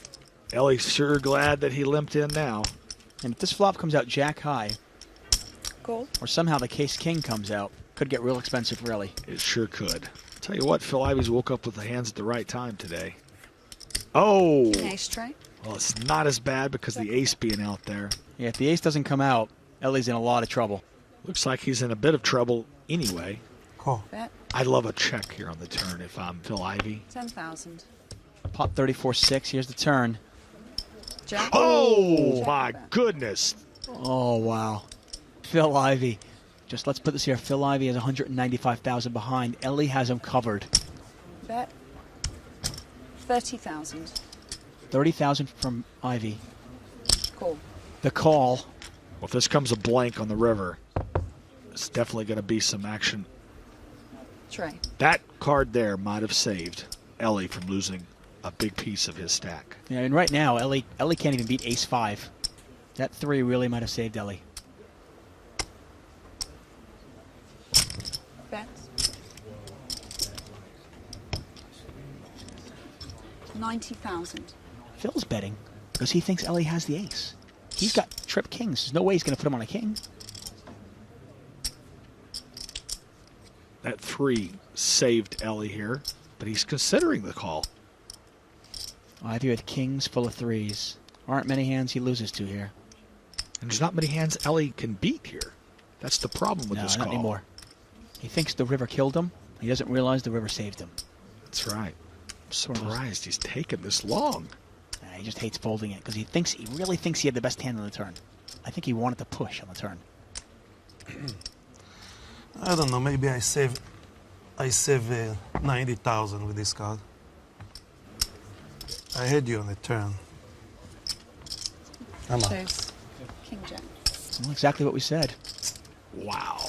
Ellie's sure glad that he limped in now. And if this flop comes out jack high, Cool. or somehow the case king comes out, could get real expensive, really. It sure could. Tell you what, Phil Ivey's woke up with the hands at the right time today. Oh! Ace tray. Well, it's not as bad because the ace being out there. Yeah, if the ace doesn't come out, Ellie's in a lot of trouble. Looks like he's in a bit of trouble anyway. Call. Bet. I'd love a check here on the turn if I'm Phil Ivey. 10,000. Pot 34-6. Here's the turn. Jack. Oh, Jack my bet. goodness. Oh, wow. Phil Ivey. Just let's put this here. Phil Ivey has 195,000 behind. Ellie has him covered. Bet. 30,000. 30,000 from Ivy. Cool. The call. Well, if this comes a blank on the river, it's definitely going to be some action. Tray. That card there might have saved Ellie from losing a big piece of his stack. Yeah, and right now, Ellie can't even beat ace-5. That 3 really might have saved Ellie. Bet. 90,000. Phil's betting because he thinks Ellie has the ace. He's got trip kings. There's no way he's going to put him on a king. That 3 saved Ellie here, but he's considering the call. Ivy with kings full of 3s. Aren't many hands he loses to here. And there's not many hands Ellie can beat here. That's the problem with No, this not call. anymore. He thinks the river killed him. He doesn't realize the river saved him. That's right. I'm surprised he's taken this long. He just hates folding it because he really thinks he had the best hand on the turn. I think he wanted to push on the turn. I don't know. Maybe I save 90,000 with this card. I had you on the turn. I'm out. Chose King Jack. Well, exactly what we said. Wow.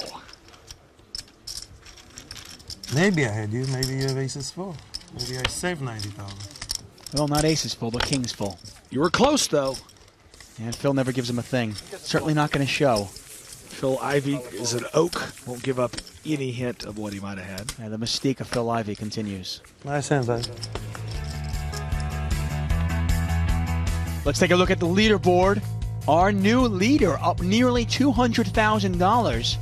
Maybe I had you. Maybe you have aces full. Maybe I saved 90,000. Well, not aces full, but kings full. You were close, though. And Phil never gives him a thing. Certainly not going to show. Phil Ivey is an oak. Won't give up any hint of what he might have had. Yeah, the mystique of Phil Ivey continues. Nice hand, buddy. Let's take a look at the leaderboard. Our new leader up nearly $200,000.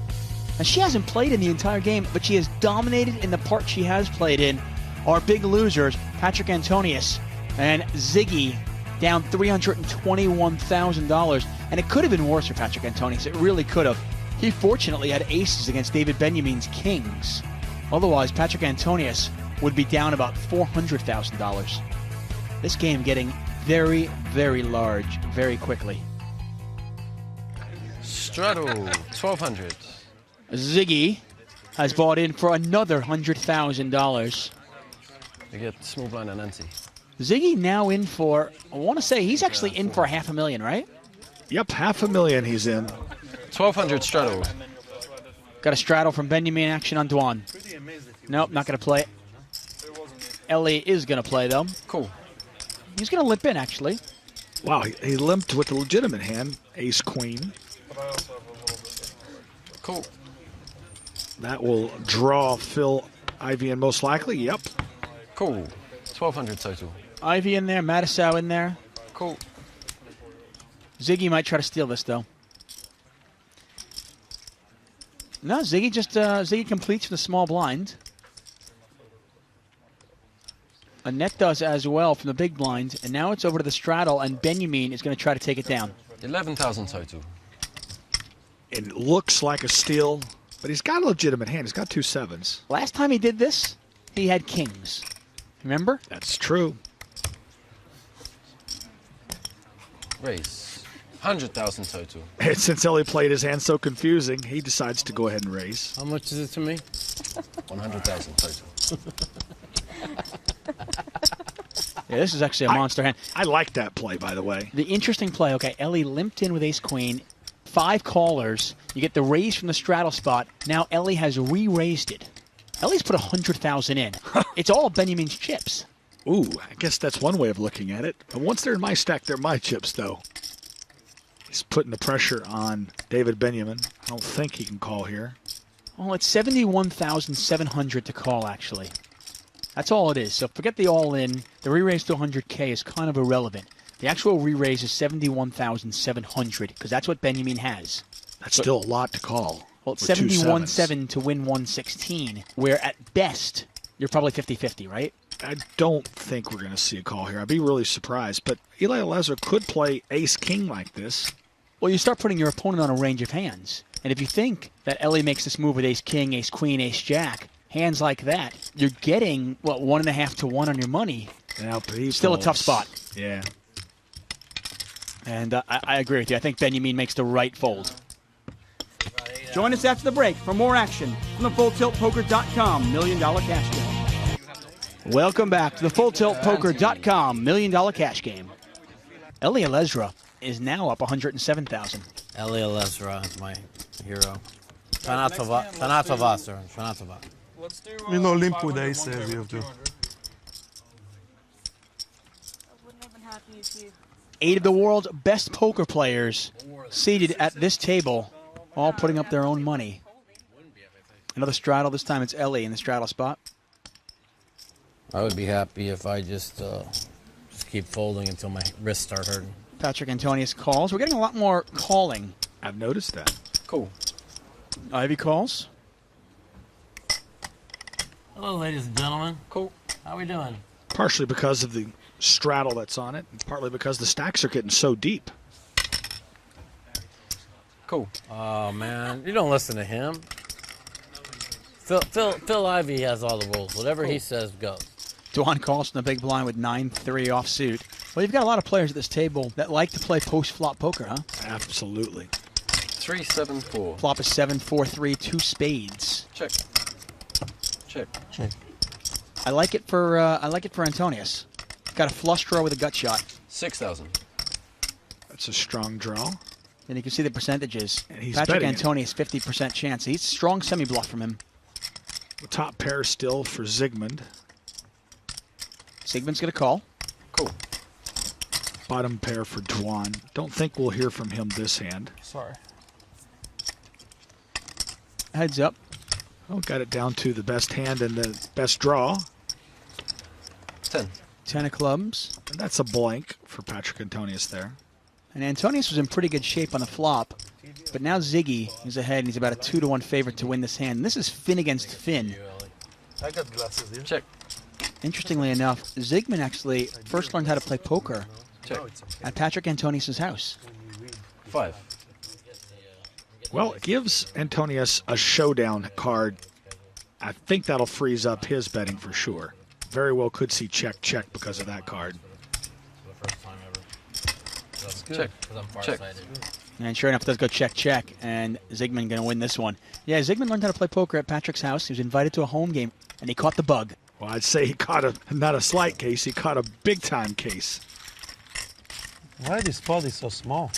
Now, she hasn't played in the entire game, but she has dominated in the part she has played in. Our big losers, Patrick Antonius and Ziggy, down $321,000. And it could have been worse for Patrick Antonius. It really could have. He fortunately had aces against David Benjamin's kings. Otherwise, Patrick Antonius would be down about $400,000. This game getting very, very large very quickly. Straddle, 1,200. Ziggy has bought in for another $100,000. You get small blind and ante. Ziggy now in for, I want to say, he's actually in for $500,000, right? Yep, $500,000 he's in. 1,200 straddle. Got a straddle from Benjamin action on Dwan. Nope, not going to play it. Ellie is going to play, though. Cool. He's going to limp in, actually. Wow, he limped with the legitimate hand, ace-queen. Cool. That will draw Phil Ivey in most likely, yep. Cool. 1,200 total. Ivy in there, Matisow in there. Cool. Ziggy might try to steal this, though. No, Ziggy Ziggy completes for the small blind. Annette does as well from the big blind, and now it's over to the straddle, and Benjamin is going to try to take it down. 11,000 total. It looks like a steal, but he's got a legitimate hand. He's got 2 sevens. Last time he did this, he had kings. Remember? That's true. Raise. 100,000 total. And since Ellie played his hand so confusing, he decides to go ahead and raise. How much is it to me? 100,000 total. Yeah, this is actually a monster hand. I like that play, by the way. The interesting play, okay, Ellie limped in with ace-queen, 5 callers. You get the raise from the straddle spot. Now Ellie has re-raised it. Ellie's put 100,000 in. It's all Benjamin's chips. Ooh, I guess that's one way of looking at it. And once they're in my stack, they're my chips, though. He's putting the pressure on David Benjamin. I don't think he can call here. Well, it's 71,700 to call, actually. That's all it is. So forget the all-in. The re-raise to 100K is kind of irrelevant. The actual re-raise is 71,700 because that's what Benjamin has. That's still a lot to call. Well, it's 71.7 to win 116, where at best, you're probably 50-50, right? I don't think we're going to see a call here. I'd be really surprised. But Eli Lesser could play ace-king like this. Well, you start putting your opponent on a range of hands. And if you think that Ellie makes this move with ace-king, ace-queen, ace-jack, hands like that, you're getting, what, 1.5 to 1 on your money. Yeah, but he Still folds. a tough spot. Yeah. And I agree with you. I think Benjamin makes the right fold. Join us after the break for more action from the FullTiltPoker.com $1 Million Cash Game. Welcome back to the FullTiltPoker.com $1 Million Cash Game. Ellie Lesra is now up 107,000. Ellie Lesra is my hero. Shanatova, sir. Shanatova. You know, limp with aces, you have to. 8 of the world's best poker players seated at this table, all putting up their own money. Another straddle. This time it's Ellie in the straddle spot. I would be happy if I just keep folding until my wrists start hurting. Patrick Antonius calls. We're getting a lot more calling. I've noticed that. Cool. Ivy calls. Hello, ladies and gentlemen. Cool. How we doing? Partially because of the straddle that's on it, and partly because the stacks are getting so deep. Cool. Oh, man. You don't listen to him. Phil Ivey has all the rules. Whatever he says goes. Dwan calls from the big blind with 9-3 offsuit. Well, you've got a lot of players at this table that like to play post-flop poker, huh? Absolutely. 3-7-4. Flop is 7-4-3, 2 spades. Check. Check. Check. I like it for Antonius. Got a flush draw with a gut shot. 6,000. That's a strong draw. And you can see the percentages. And he's Patrick betting it. Antonius, 50% chance. He's a strong semi-bluff from him. The top pair still for Zygmunt. Zygmunt's going to call. Cool. Bottom pair for Dwan. Don't think we'll hear from him this hand. Sorry. Heads up. Oh, got it down to the best hand and the best draw. 10. 10 of clubs. And that's a blank for Patrick Antonius there. And Antonius was in pretty good shape on the flop. But now Ziggy is ahead, and he's about a 2-1 favorite to win this hand. And this is Finn against Finn. I got glasses here. Check. Interestingly enough, Zygmunt actually first learned how to play poker Check. at Patrick Antonius' house. 5. Well, it gives Antonius a showdown card. I think that'll freeze up his betting for sure. Very well could see check, check because of that card. Check. Check. And sure enough, it does go check, check, and Zygmunt going to win this one. Yeah, Zygmunt learned how to play poker at Patrick's house. He was invited to a home game, and he caught the bug. Well, I'd say he caught not a slight case, he caught a big-time case. Why this spot is so small?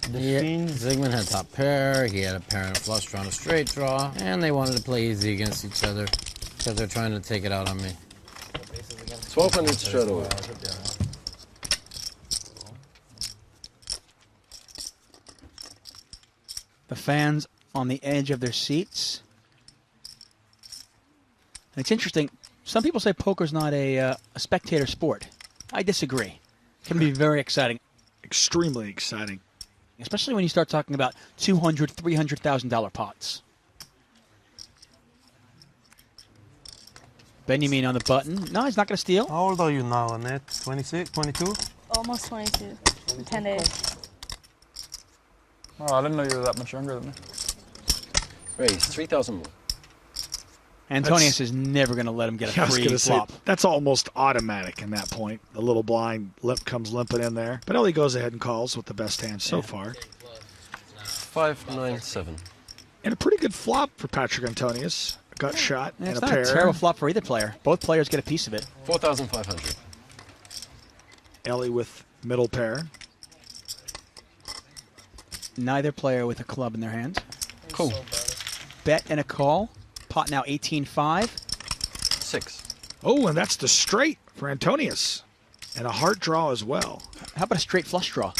Zygmunt had top pair, he had a pair and a flush draw and a straight draw, and they wanted to play easy against each other because they're trying to take it out on me. 1,200 straight away. The fans on the edge of their seats. And it's interesting. Some people say poker's not a spectator sport. I disagree. It can be very exciting. Extremely exciting. Especially when you start talking about $200,000, $300,000 pots. Benjamin on the button. No, he's not going to steal. How old are you now, Annette? 26, 22? Almost 22. 10 days. Oh, I didn't know you were that much younger than me. Raise 3,000 more. Antonius is never going to let him get a free flop. That's almost automatic in that point. The little blind comes limping in there. But Ellie goes ahead and calls with the best hand so far. 5-9-7. And a pretty good flop for Patrick Antonius. gut shot, And and it's a not pair. a terrible flop for either player. Both players get a piece of it. 4,500. Ellie with middle pair. Neither player with a club in their hand. Cool. Bet and a call. Pot now 18-5. 6. Oh, and that's the straight for Antonius. And a heart draw as well. How about a straight flush draw?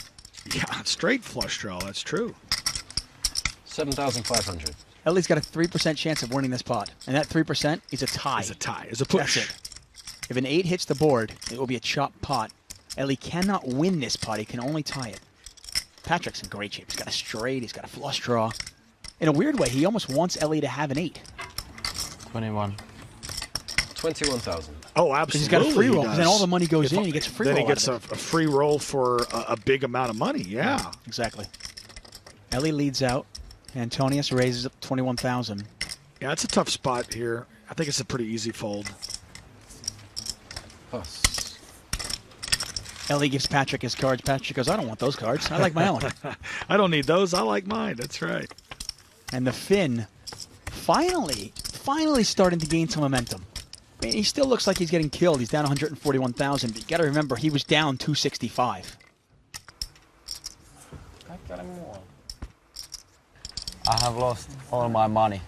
Yeah, straight flush draw. That's true. 7,500. Ellie's got a 3% chance of winning this pot. And that 3% is a tie. It's a tie. It's a push. That's it. If an 8 hits the board, it will be a chop pot. Ellie cannot win this pot. He can only tie it. Patrick's in great shape. He's got a straight. He's got a flush draw. In a weird way, he almost wants Ellie to have an 8. 21. 21,000. Oh, absolutely. He's got a free roll. He does. Then all the money goes in. He gets a free roll. Then he gets out a of it. free roll for a big amount of money. Yeah. Exactly. Ellie leads out. Antonius raises up 21,000. Yeah, it's a tough spot here. I think it's a pretty easy fold. Pass. Ellie gives Patrick his cards. Patrick goes, I don't want those cards. I like my own. I don't need those. I like mine. That's right. And the Finn finally starting to gain some momentum. I mean, he still looks like he's getting killed. He's down 141,000. But you got to remember, he was down 265. I have lost all my money.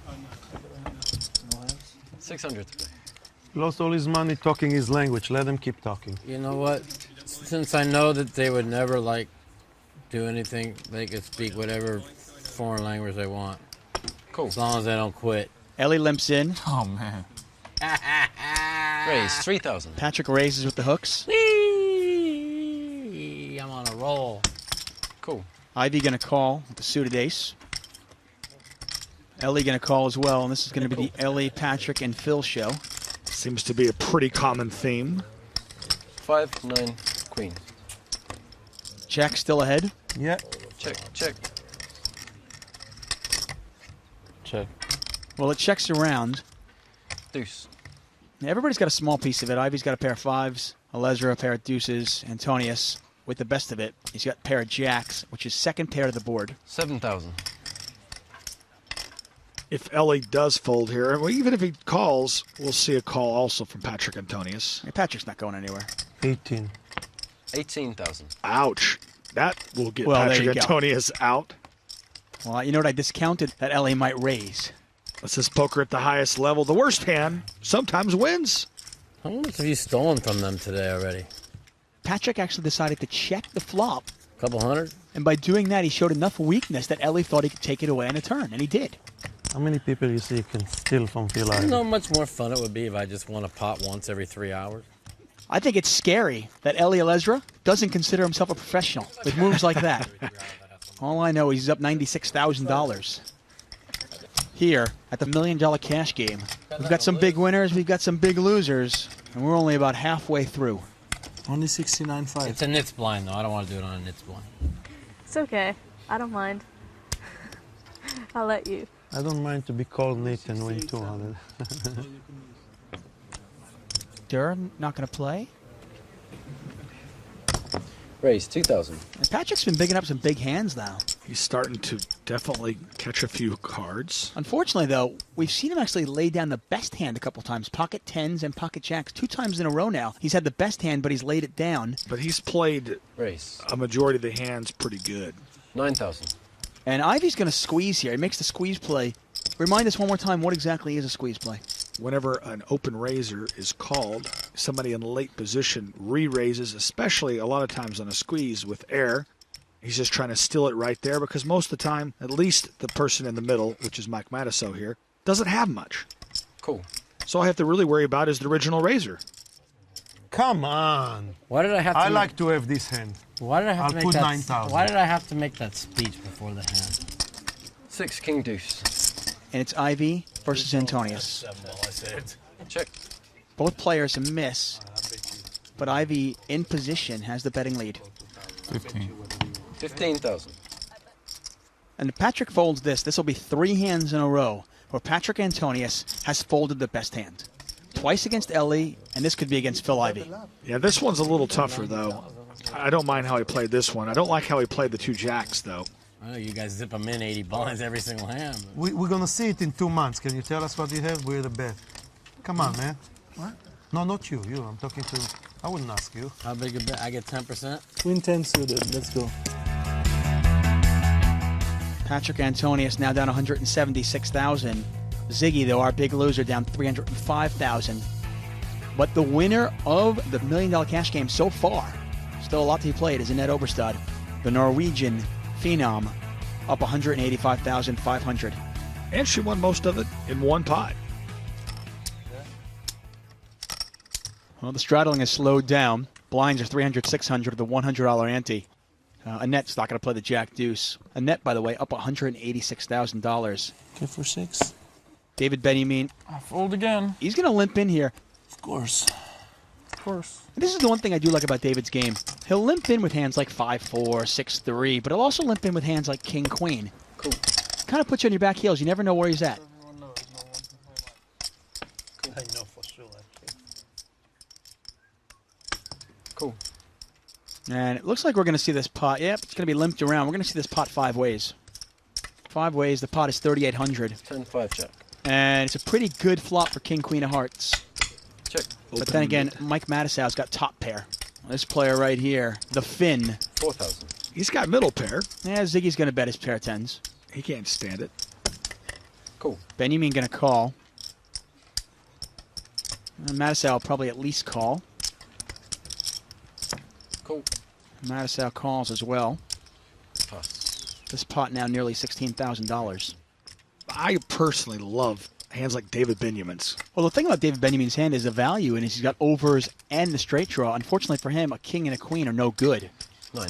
600. Lost all his money talking his language. Let him keep talking. You know what? Since I know that they would never do anything, they could speak whatever foreign language they want. Cool. As long as they don't quit. Ellie limps in. Oh, man. Raise 3,000. Patrick raises with the hooks. Whee! I'm on a roll. Cool. Ivy going to call with the suited ace. Ellie going to call as well, and this is going to be the Ellie, Patrick, and Phil show. Seems to be a pretty common theme. 5, 9, queen. Jack still ahead. Yeah. Check, check. Check. Well, it checks around. Deuce. Everybody's got a small piece of it. Ivy's got a pair of 5s. Alezra a pair of deuces. Antonius, with the best of it, he's got a pair of jacks, which is second pair of the board. 7,000. If Ellie does fold here, well, even if he calls, we'll see a call also from Patrick Antonius. Hey, Patrick's not going anywhere. 18. 18,000. Ouch. That will get Well, there Patrick you go. Antonius out. Well, you know what? I discounted that Ellie might raise. This is poker at the highest level. The worst hand sometimes wins. How much have you stolen from them today already? Patrick actually decided to check the flop. A couple hundred? And by doing that, he showed enough weakness that Ellie thought he could take it away on a turn, and he did. How many people you see can steal from Phil You Ivey? know how much more fun it would be if I just won a pot once every 3 hours? I think it's scary that Ellie Alezra doesn't consider himself a professional with moves like that. All I know is he's up $96,000. Here at the $1 Million Cash Game, we've got some big winners, we've got some big losers, and we're only about halfway through. Only 69.5. It's a nits blind, though. I don't want to do it on a nits blind. It's okay. I don't mind. I'll let you. I don't mind to be called Nick and win 200. Durr not going to play. Raise 2,000. And Patrick's been picking up some big hands now. He's starting to definitely catch a few cards. Unfortunately, though, we've seen him actually lay down the best hand a couple times. Pocket 10s and pocket jacks. 2 times in a row now. He's had the best hand, but he's laid it down. But he's played Raise. a majority of the hands pretty good. 9,000. And Ivy's going to squeeze here. He makes the squeeze play. Remind us one more time, what exactly is a squeeze play? Whenever an open raiser is called, somebody in late position re-raises, especially a lot of times on a squeeze with air. He's just trying to steal it right there because most of the time, at least the person in the middle, which is Mike Matasso here, doesn't have much. Cool. So all I have to really worry about is the original raiser. Come on. Why did I have to? I like to have this hand. Why did I have I'll to make put that? 9,000. Why did I have to make that speech before the hand? 6, king, deuce. And it's Ivy versus Antonius. Check. Both players a miss, but Ivy in position has the betting lead. 15. 15,000. And if Patrick folds this, this will be 3 hands in a row where Patrick Antonius has folded the best hand. Twice against Ellie, and this could be against Phil Ivey. Yeah, this one's a little tougher, though. I don't mind how he played this one. I don't like how he played the 2 jacks, though. I know you guys zip them in 80 blinds every single hand. We're going to see it in 2 months. Can you tell us what you have? We're the bet. Come on, man. What? No, not you. I'm talking to... I wouldn't ask you. How big a bet? I get 10%? Queen 10 suited. Let's go. Patrick Antonius now down 176,000. Ziggy, though, our big loser, down 305,000. But the winner of the $1 million cash game so far, still a lot to be played, is Annette Oberstad, the Norwegian phenom, up 185,500. And she won most of it in one pot. Well, the straddling has slowed down. Blinds are 300, 600 with a $100 ante. Annette's not going to play the Jack Deuce. Annette, by the way, up $186,000. Okay, for 6. David Benjamin. I fold again. He's going to limp in here. Of course. Of course. And this is the one thing I do like about David's game. He'll limp in with hands like 5-4, 6-3, but he'll also limp in with hands like King-Queen. Cool. Kind of puts you on your back heels. You never know where he's at. I know for sure. Cool. And it looks like we're going to see this pot. Yep, it's going to be limped around. We're going to see this pot 5 ways. 5 ways. The pot is 3,800. 10-5 check. And it's a pretty good flop for King-Queen of Hearts. Check. But then again, Mike Matisow's got top pair. This player right here, the Finn. 4,000. He's got middle pair. Yeah, Ziggy's going to bet his pair of tens. He can't stand it. Cool. Benjamin going to call. And Matisow will probably at least call. Cool. Matisow calls as well. Pass. This pot now nearly $16,000. I personally love hands like David Benjamin's. Well, the thing about David Benjamin's hand is the value, and he's got overs and the straight draw. Unfortunately for him, a king and a queen are no good. 9.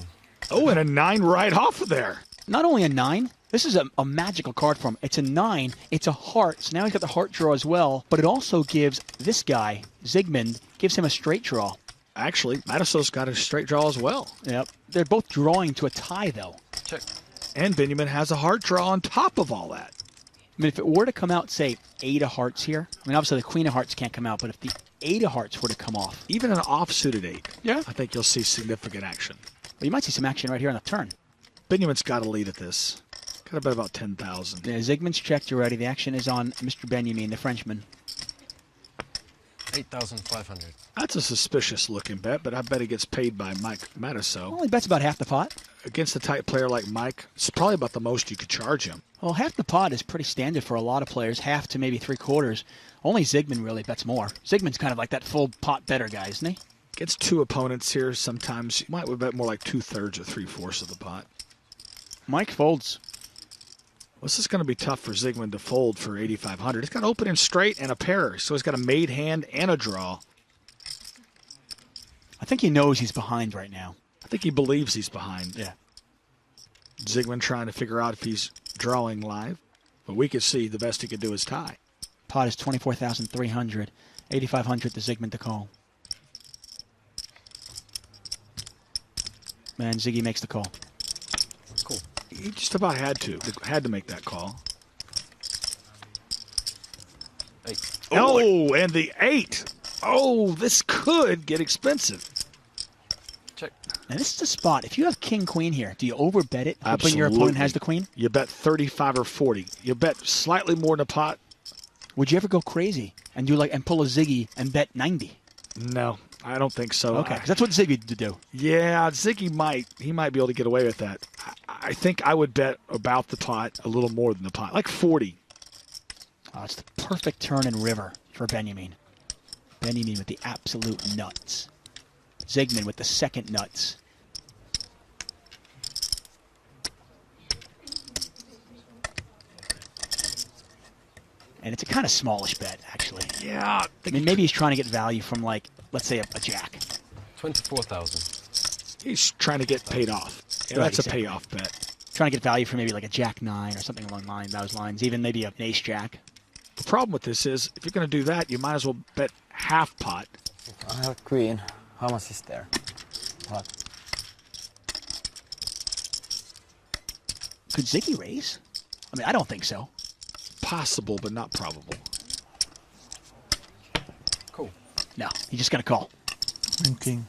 Oh, and a 9 right off of there. Not only a 9, this is a magical card for him. It's a 9, it's a heart, so now he's got the heart draw as well, but it also gives this guy, Zygmunt, gives him a straight draw. Actually, Matisow's got a straight draw as well. Yep. They're both drawing to a tie, though. Check. And Benjamin has a heart draw on top of all that. I mean, if it were to come out, say, 8 of hearts here, I mean, obviously the queen of hearts can't come out, but if the 8 of hearts were to come off. Even an offsuited 8. Yeah. I think you'll see significant action. Well, you might see some action right here on the turn. Benjamin's got a lead at this. Got to bet about 10,000. Yeah, Zygmunt's checked already. The action is on Mr. Benjamin, the Frenchman. 8,500. That's a suspicious looking bet, but I bet he gets paid by Mike Matisow. Well, he bets about half the pot. Against a tight player like Mike, it's probably about the most you could charge him. Well, half the pot is pretty standard for a lot of players, half to maybe 3/4. Only Zygmunt really bets more. Zygmunt's kind of like that full pot better guy, isn't he? Gets 2 opponents here. Sometimes you might bet more like 2/3 or 3/4 of the pot. Mike folds. Well, this is going to be tough for Zygmunt to fold for 8,500. He's got to open him straight and a pair, so he's got a made hand and a draw. I think he knows he's behind right now. I think he believes he's behind. Yeah. Zygmunt trying to figure out if he's drawing live, but we could see the best he could do is tie. Pot is 24,300. 8,500 to Zygmunt to call. And Ziggy makes the call. Cool. He just about had to make that call. 8. Oh, and the 8. Oh, this could get expensive. Check. Now this is a spot. If you have king queen here, do you overbet it, hoping Absolutely. your opponent has the queen? You bet 35 or 40. You bet slightly more in the pot. Would you ever go crazy and do and pull a Ziggy and bet 90? No, I don't think so. Okay, because that's what Ziggy would do. Yeah, Ziggy might be able to get away with that. I think I would bet about the pot, a little more than the pot, like 40. Oh, it's the perfect turn and river for Benjamin. Benjamin with the absolute nuts. Zygmunt with the second nuts. And it's a kind of smallish bet, actually. Yeah. I mean, maybe he's trying to get value from, let's say, a jack. 24,000. He's trying to get paid off. Yeah, Right, that's a exactly. payoff bet. Trying to get value for maybe like a jack 9 or something along those lines. Even maybe an ace jack. The problem with this is, if you're going to do that, you might as well bet half pot. I have a queen. How much is there? What? Could Ziggy raise? I mean, I don't think so. Possible, but not probable. Cool. No, he's just going to call. And king.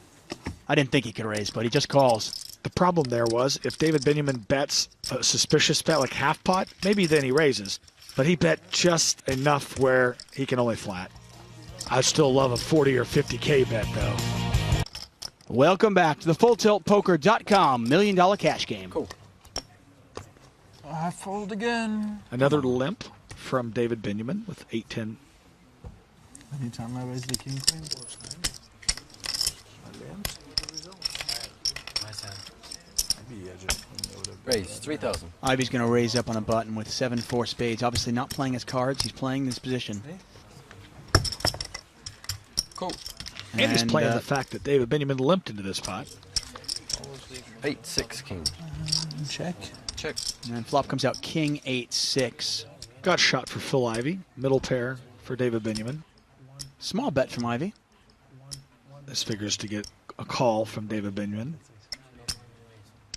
I didn't think he could raise, but he just calls. The problem there was if David Benjamin bets a suspicious bet like half pot, maybe then he raises. But he bet just enough where he can only flat. I'd still love a 40 or 50K bet, though. Welcome back to the FullTiltPoker.com $1 million cash game. Cool. I fold again. Another limp from David Benjamin with 8-10. Anytime I raise the king queen. Nice hand. Raise 3,000. Ivy's going to raise up on a button with 7-4 spades. Obviously not playing his cards. He's playing this position. Cool. And he's playing the fact that David Benjamin limped into this pot. 8-6 king. Check. Check. And flop comes out king 8-6. Got shot for Phil Ivey. Middle pair for David Benjamin. Small bet from Ivy. This figures to get a call from David Benjamin.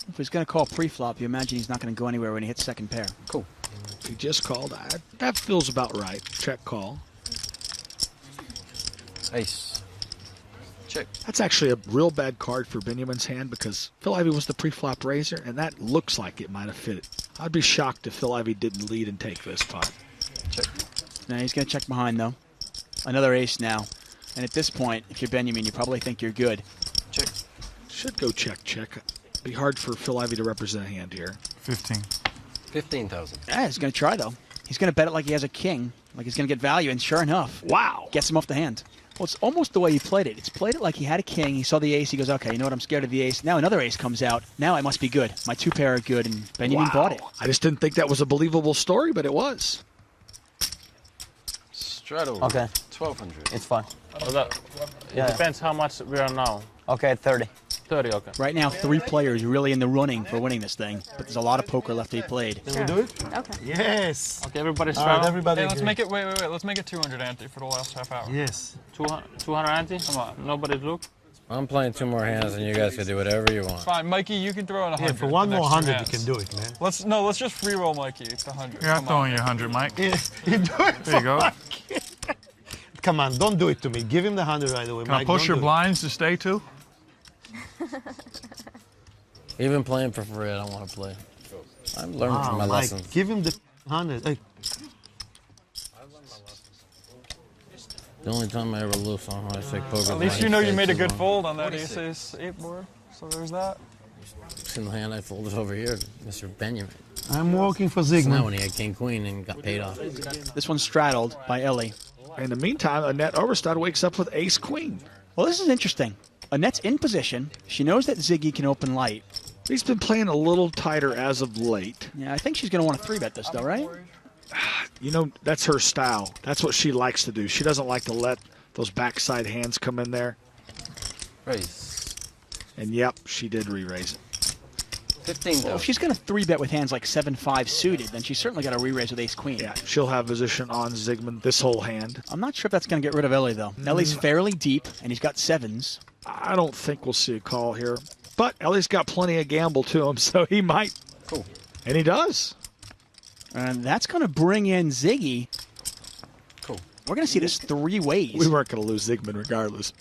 If he's going to call pre-flop, you imagine he's not going to go anywhere when he hits second pair. Cool. He just called. That feels about right. Check call. Ace. Check. That's actually a real bad card for Benjamin's hand because Phil Ivey was the pre-flop raiser, and that looks like it might have fit it. I'd be shocked if Phil Ivey didn't lead and take this pot. Check. Now he's going to check behind, though. Another ace now. And at this point, if you're Benjamin, you probably think you're good. Check. Should go check, check. Be hard for Phil Ivey to represent a hand here. 15. 15,000. Yeah, he's going to try, though. He's going to bet it like he has a king, like he's going to get value, and sure enough, wow, gets him off the hand. Well, it's almost the way he played it. It's played it like he had a king. He saw the ace. He goes, okay, you know what? I'm scared of the ace. Now another ace comes out. Now I must be good. My two pair are good, and Benjamin bought it. I just didn't think that was a believable story, but it was. Straddle. Okay. 1,200. It's fine. It depends how much we are now. Okay, 30. 30, okay. Right now, 3 players really in the running for winning this thing, but there's a lot of poker left to be played. Can we do it? Okay. Yes. Okay, everybody's All right, straddle. everybody. Hey, let's agree. make it. Wait. Let's make it 200 ante for the last half hour. Yes. 200 ante? Come on, nobody's look. I'm playing 2 more hands, and you guys can do whatever you want. Fine, Mikey, you can throw in 100. Yeah, for one the more next 100, you hands. can do it, man. Let's just free roll Mikey. It's 100. You're not Come throwing on. your 100, Mike. Yeah, you do it. There you go. Come on, don't do it to me. Give him the 100 right away. Can I Mike, push don't your do it. blinds to stay too? Even playing for free, I don't want to play. I'm learning from my Mike, lessons. give him the 100. Hey. The only time I ever lose on high stake poker. At least you know you made a good fold on that ace-8 board. So there's that. It's in the hand I folded over here, Mr. Benjamin. I'm working for So now Zygmunt. when he had king queen and got paid off. This one's straddled by Ellie. In the meantime, Annette Overstad wakes up with ace queen. Well, this is interesting. Annette's in position. She knows that Ziggy can open light. He's been playing a little tighter as of late. Yeah, I think she's going to want to 3-bet this, though, right? You know, that's her style. That's what she likes to do. She doesn't like to let those backside hands come in there. Raise. And yep, she did re-raise it. 15,000. Well, if she's going to 3-bet with hands like 7-5 suited, then she's certainly got to re-raise with ace-queen. Yeah, she'll have position on Zygmunt this whole hand. I'm not sure if that's going to get rid of Ellie, though. Ellie's fairly deep, and he's got 7s. I don't think we'll see a call here. But Ellie's got plenty of gamble to him, so he might. Cool. And he does. And that's going to bring in Ziggy. Cool. We're going to see this 3 ways. We weren't going to lose Zygmunt regardless.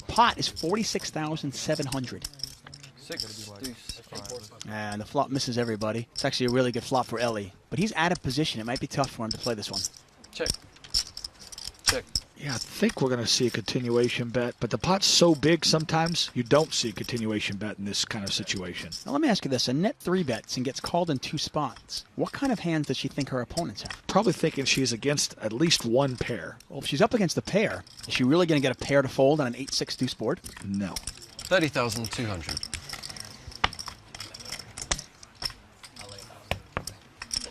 Pot is 46,700. 6, deuce, 5. And the flop misses everybody. It's actually a really good flop for Ellie. But he's out of position. It might be tough for him to play this one. Check. Check. Yeah, I think we're going to see a continuation bet. But the pot's so big, sometimes you don't see a continuation bet in this kind of situation. Now, let me ask you this. Annette 3-bets and gets called in 2 spots. What kind of hands does she think her opponents have? Probably thinking she's against at least one pair. Well, if she's up against a pair, is she really going to get a pair to fold on an 8-6 deuce board? No. 30,200.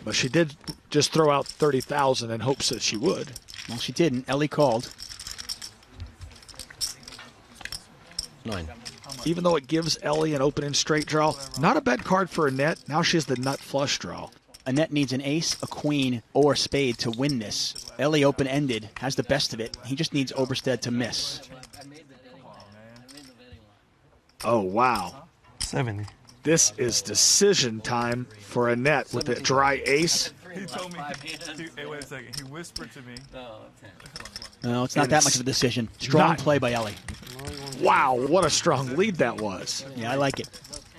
But she did just throw out 30,000 in hopes that she would. Well, she didn't. Ellie called. 9. Even though it gives Ellie an open and straight draw, not a bad card for Annette. Now she has the nut flush draw. Annette needs an ace, a queen, or a spade to win this. Ellie open-ended, has the best of it. He just needs Oberstead to miss. Oh, wow. 70. This is decision time for Annette with the dry ace. He told me, hey, wait a second. He whispered to me. No, it's not that much of a decision. Strong play by Ellie. Wow, what a strong lead that was. Yeah, I like it.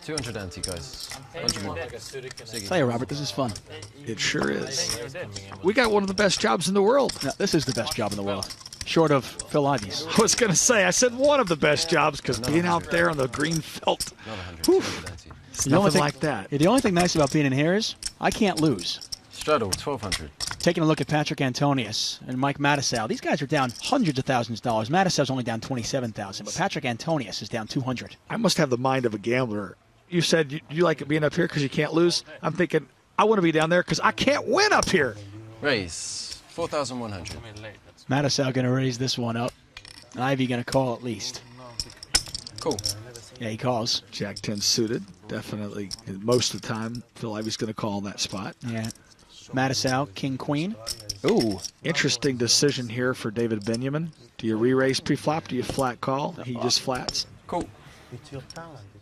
200 ante, guys. 100 more. Ziggy. Tell you, Robert, this is fun. It sure is. We got one of the best jobs in the world. No, this is the best job in the world. Short of Phil Ivey's. I was going to say, I said one of the best jobs because being out there on the green felt, whew, it's nothing like that. Yeah, the only thing nice about being in here is I can't lose. Straddle, 1200. Taking a look at Patrick Antonius and Mike Mattisau. These guys are down hundreds of thousands of dollars. Mattisau's only down $27,000, but Patrick Antonius is down $200. I must have the mind of a gambler. You said you like it being up here because you can't lose. I'm thinking I want to be down there because I can't win up here. Raise, 4,100. Mattisau going to raise this one up. Ivey going to call at least. Cool. Yeah, he calls. Jack 10 suited. Definitely. Most of the time, Phil Ivey's going to call in that spot. Yeah. Mattisau, King, Queen. Ooh. Interesting decision here for David Benjamin. Do you re-raise pre-flop? Do you flat call? He just flats. Cool.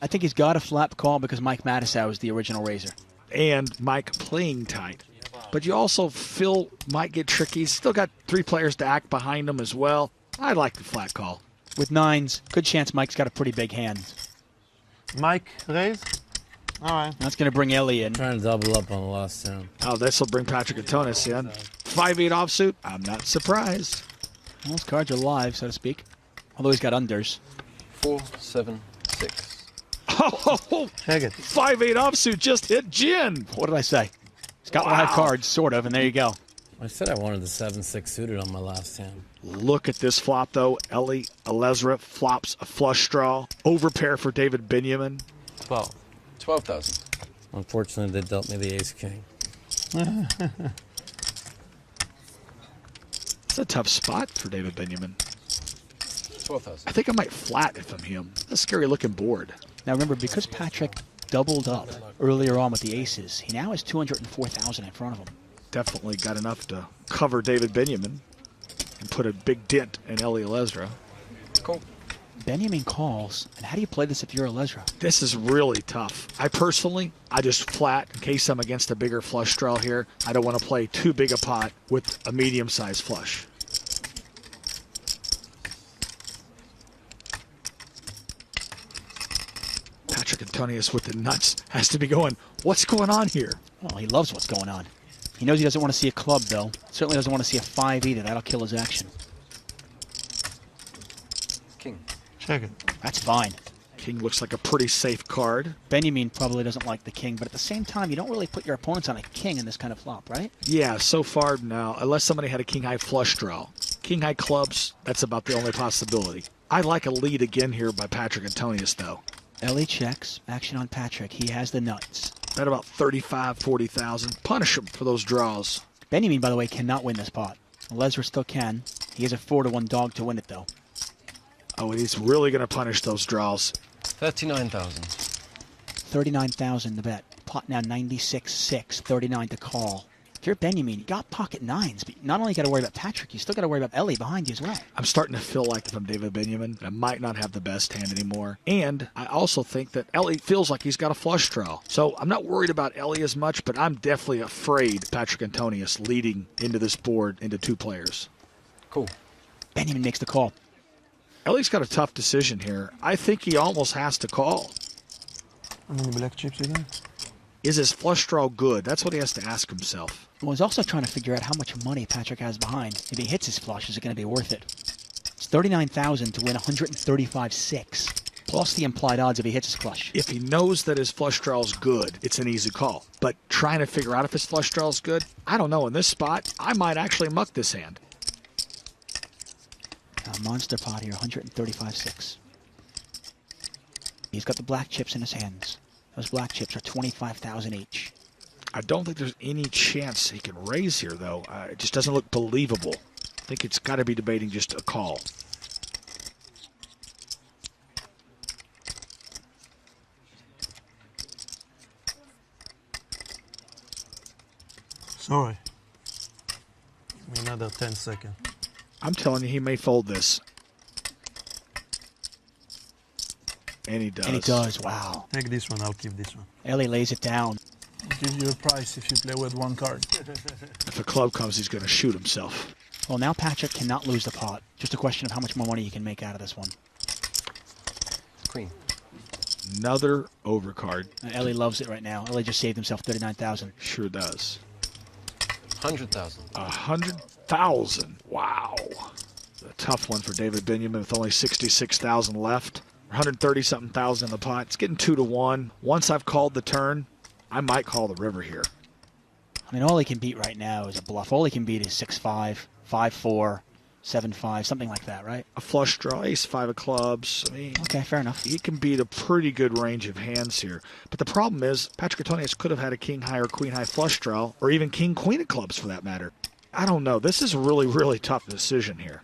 I think he's got a flat call because Mike Mattisau is the original raiser. And Mike playing tight. But you also feel might get tricky. He's still got 3 players to act behind him as well. I like the flat call. With 9s, good chance Mike's got a pretty big hand. Mike, raise? All right. That's going to bring Ellie in. Trying to double up on the last turn. Oh, this will bring Patrick Antonius in. 5-8 offsuit. I'm not surprised. Well, those cards are live, so to speak. Although he's got unders. 4, 7, 6. Oh, check it. 5-8 offsuit just hit Gin. What did I say? He's got live cards, sort of, and there you go. I said I wanted the 7-6 suited on my last hand. Look at this flop, though. Ellie Alezra flops a flush draw. Overpair for David Benjamin. 12,000. Unfortunately, they dealt me the ace-king. It's a tough spot for David Benjamin. 12,000. I think I might flat if I'm him. That's a scary-looking board. Now remember, because Patrick doubled up earlier on with the aces, he now has 204,000 in front of him. Definitely got enough to cover David Benjamin and put a big dent in Ellie Alezra. Cool. Benjamin calls, and how do you play this if you're Alezra? This is really tough. I just flat in case I'm against a bigger flush draw here. I don't want to play too big a pot with a medium-sized flush. Patrick Antonius with the nuts has to be going, what's going on here? Well, he loves what's going on. He knows he doesn't want to see a club, though. Certainly doesn't want to see a 5 either. That'll kill his action. King. Check it. That's fine. King looks like a pretty safe card. Benjamin probably doesn't like the king, but at the same time, you don't really put your opponents on a king in this kind of flop, right? Yeah, so far now, unless somebody had a king-high flush draw. King-high clubs, that's about the only possibility. I like a lead again here by Patrick Antonius, though. Ellie checks. Action on Patrick. He has the nuts. Bet about 35, 40,000. Punish him for those draws. Benjamin, by the way, cannot win this pot. Alezra still can. He has a 4-1 dog to win it, though. Oh, and he's really going to punish those draws. 39,000. 39,000 to bet. Pot now 96-6. 39 to call. If you're Benjamin, you got pocket 9s, but not only got to worry about Patrick, you still got to worry about Ellie behind you as well. I'm starting to feel like if I'm David Benjamin, I might not have the best hand anymore. And I also think that Ellie feels like he's got a flush draw. So I'm not worried about Ellie as much, but I'm definitely afraid Patrick Antonius leading into this board into 2 players. Cool. Benjamin makes the call. Ellie's got a tough decision here. I think he almost has to call. How many black chips again? Is his flush draw good? That's what he has to ask himself. Well, he's also trying to figure out how much money Patrick has behind. If he hits his flush, is it going to be worth it? It's 39,000 to win 135.6, plus the implied odds if he hits his flush. If he knows that his flush draw is good, it's an easy call. But trying to figure out if his flush draw is good, I don't know. In this spot, I might actually muck this hand. A monster pot here, 135.6. He's got the black chips in his hands. Those black chips are 25,000 each. I don't think there's any chance he can raise here, though. It just doesn't look believable. I think it's got to be debating just a call. Sorry. Give me another 10 seconds. I'm telling you, he may fold this. And he does. And he does, wow. Take this one, I'll keep this one. Ellie lays it down. I'll give you a price if you play with 1 card. If a club comes, he's going to shoot himself. Well, now Patrick cannot lose the pot. Just a question of how much more money he can make out of this one. Queen. Another overcard. Ellie loves it right now. Ellie just saved himself $39,000. Sure does. 100,000. 100,000. Wow. A tough one for David Benjamin with only 66,000 left. 130-something thousand in the pot. It's getting 2-1. Once I've called the turn, I might call the river here. I mean, all he can beat right now is a bluff. All he can beat is 6-5, 5-4, 7-5, something like that, right? A flush draw, ace-5 of clubs. I mean, okay, fair enough. He can beat a pretty good range of hands here. But the problem is, Patrick Antonius could have had a king-high or queen-high flush draw, or even king-queen of clubs for that matter. I don't know. This is a really, really tough decision here.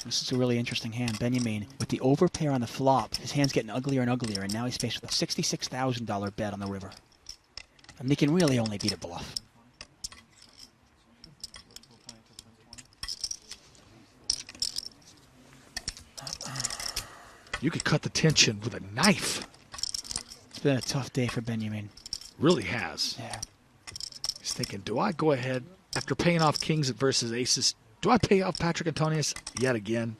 This is a really interesting hand. Benjamin, with the overpair on the flop, his hand's getting uglier and uglier, and now he's faced with a $66,000 bet on the river. And he can really only beat a bluff. You could cut the tension with a knife. It's been a tough day for Benjamin. Really has. Yeah. He's thinking, do I go ahead, after paying off kings versus aces, do I pay off Patrick Antonius yet again?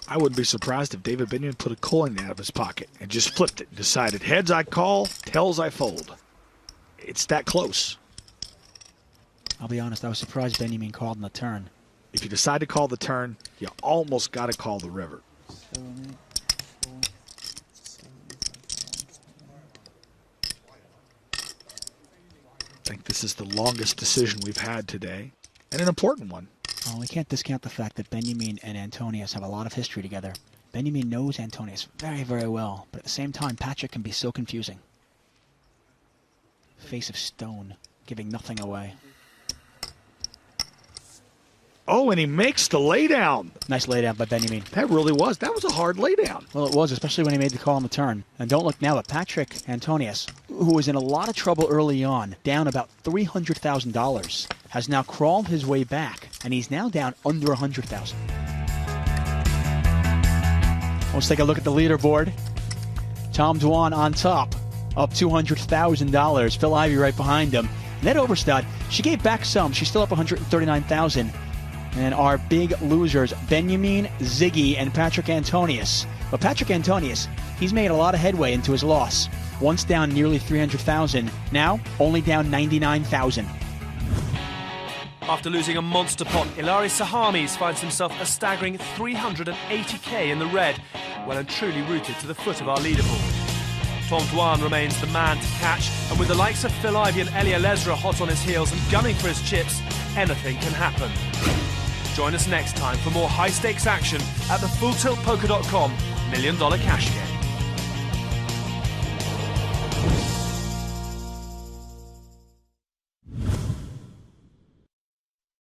I wouldn't be surprised if David Benjamin put a coin out of his pocket and just flipped it and decided heads I call, tails I fold. It's that close. I'll be honest, I was surprised Benjamin called on the turn. If you decide to call the turn, you almost got to call the river. I think this is the longest decision we've had today, and an important one. Well, we can't discount the fact that Benjamin and Antonius have a lot of history together. Benjamin knows Antonius very, very well, but at the same time, Patrick can be so confusing. Face of stone, giving nothing away. Oh, and he makes the laydown. Nice laydown by Benjamin. That really was. That was a hard laydown. Well, it was, especially when he made the call on the turn. And don't look now, but Patrick Antonius, who was in a lot of trouble early on, down about $300,000, has now crawled his way back, and he's now down under $100,000. Let's take a look at the leaderboard. Tom Dwan on top, up $200,000. Phil Ivey right behind him. Ned Overstad, she gave back some. She's still up $139,000. And our big losers, Benjamin, Ziggy, and Patrick Antonius. But Patrick Antonius, he's made a lot of headway into his loss. Once down nearly $300,000, now only down $99,000. After losing a monster pot, Ilari Sahamis finds himself a staggering $380K in the red, well and truly rooted to the foot of our leaderboard. Tom Dwan remains the man to catch, and with the likes of Phil Ivey and Elia Lesra hot on his heels and gunning for his chips, anything can happen. Join us next time for more high-stakes action at the FullTiltPoker.com $1 Million Cash Game.